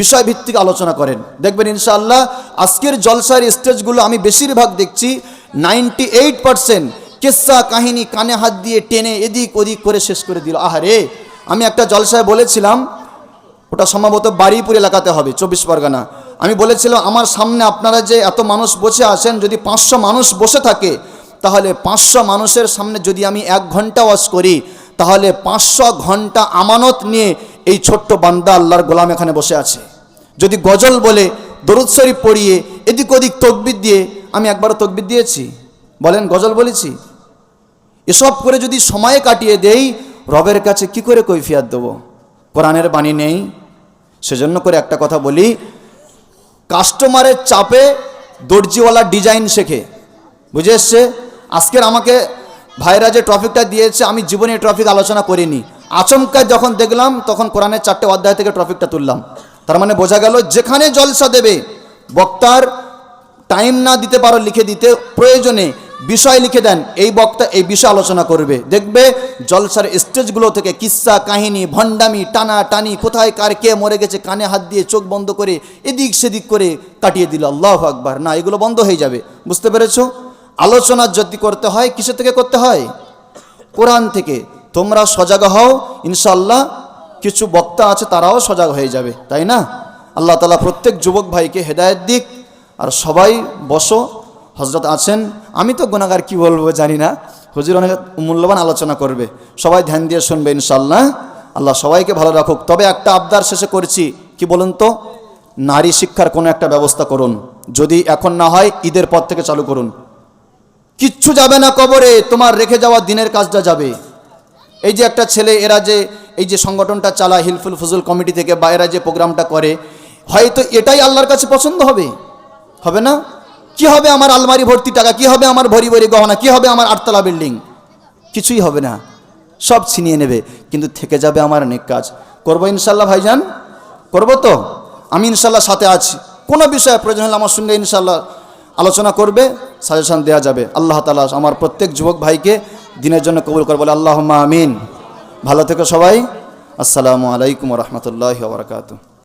বিষয়ভিত্তিক আলোচনা করেন, দেখবেন ইনশাআল্লাহ আজকের জলসার স্টেজগুলো আমি বেশিরভাগ দেখছি 98% কিস্সা কাহিনী কানে হাত দিয়ে টেনে এদিক ওদিক করে শেষ করে দিল। আহারে, আমি একটা জলসায় বলেছিলাম, ওটা সম্ভবত বারুইপুর এলাকাতে হবে, 24 পরগনা। আমি বলেছিলাম আমার সামনে আপনারা যে এত মানুষ বসে আছেন, যদি 500 মানুষ বসে থাকে, তাহলে 500 মানুষের সামনে যদি আমি 1 ঘন্টা ওয়াজ করি, তাহলে 500 ঘন্টা আমানত নিয়ে এই ছোট্ট বান্দা আল্লাহর গোলাম এখানে বসে আছে। যদি গজল বলে, দরুদ শরীফ পড়িয়ে, এদিক ওদিক তকবির দিয়ে, আমি একবারও তকবির দিয়েছি? বলেন গজল বলেছি? এসব করে যদি সময় কাটিয়ে দেই, রবের কাছে কি করে কৈফিয়ত দেবো? কোরআনের বাণী নেই। সেজন্য করে একটা কথা বলি, কাস্টমারের চাপে দর্জিওয়ালা ডিজাইন শেখে, বুঝে এসছে? আজকের আমাকে ভাইরা যে ট্রফিকটা দিয়েছে, আমি জীবনে ট্রফিক আলোচনা করিনি, আচমকা যখন দেখলাম তখন কোরআনের 4টে অধ্যায় থেকে ট্রফিকটা তুললাম। তার মানে বোঝা গেল যেখানে জলসা দেবে, বক্তার টাইম না দিতে পারো লিখে দিতে, প্রয়োজনে বিষয় লিখে দেন, এই বক্তা এই বিষয়ে আলোচনা করবে। দেখবে জলসার স্টেজগুলো থেকে কিস্সা কাহিনী, ভণ্ডামি, টানা টানি, কোথায় কার কে মরে গেছে কানে হাত দিয়ে চোখ বন্ধ করে এদিক সেদিক করে কাটিয়ে দিল, আল্লাহু আকবার। না, এগুলো বন্ধ হয়ে যাবে। বুঝতে পেরেছো? আলোচনা যদি করতে হয় কিসের থেকে করতে হয়? কোরআন থেকে। তোমরা সজাগ হও, ইনশাআল্লাহ কিছু বক্তা আছে তারাও সজাগ হয়ে যাবে, তাই না? আল্লাহ তাআলা প্রত্যেক যুবক ভাইকে হেদায়েত দিক। আর সবাই বসো, হযরত আছেন, আমি তো গুনাহগার কি বলবো জানি না, হুজুর অনেক মূল্যবান আলোচনা করবে, সবাই ধ্যান দিয়ে শুনবে ইনশাআল্লাহ। আল্লাহ সবাইকে ভালো রাখুক। তবে একটা আবদার শেষে করছি, কি বলুন তো, নারী শিক্ষার কোনো একটা ব্যবস্থা করুন, যদি এখন না হয় ঈদের পর থেকে চালু করুন। কিচ্ছু যাবে না কবরে, তোমার রেখে যাওয়া দিনের কাজটা যাবে। এই যে একটা ছেলে, এরা যে এই যে সংগঠনটা চালায় হিলফুল ফুজুল কমিটি থেকে, বা এরা যে প্রোগ্রামটা করে, হয়তো এটাই আল্লাহর কাছে পছন্দ হবে, হবে না? কি হবে আমার আলমারি ভর্তি টাকা, কি হবে আমার ভরি ভরি গহনা, কি হবে আমার 8 তলা বিল্ডিং? কিছুই হবে না, সব ছিনিয়ে নেবে, কিন্তু থেকে যাবে আমার নেক কাজ। করবো ইনশাল্লাহ ভাইজান, করবো তো? আমি ইনশাল্লাহ সাথে আছি। কোনো বিষয়ে প্রয়োজন হলে আমার সঙ্গে ইনশাল্লাহ আলোচনা করবে, সাজেশন দেওয়া যাবে। আল্লাহ তাআলা আমার প্রত্যেক যুবক ভাইকে দিনের জন্য কবুল করে, বলে আল্লাহুম্মা আমিন। ভালো থেকো সবাই। আসসালামু আলাইকুম ওয়া রাহমাতুল্লাহি ওয়া বারাকাতুহু।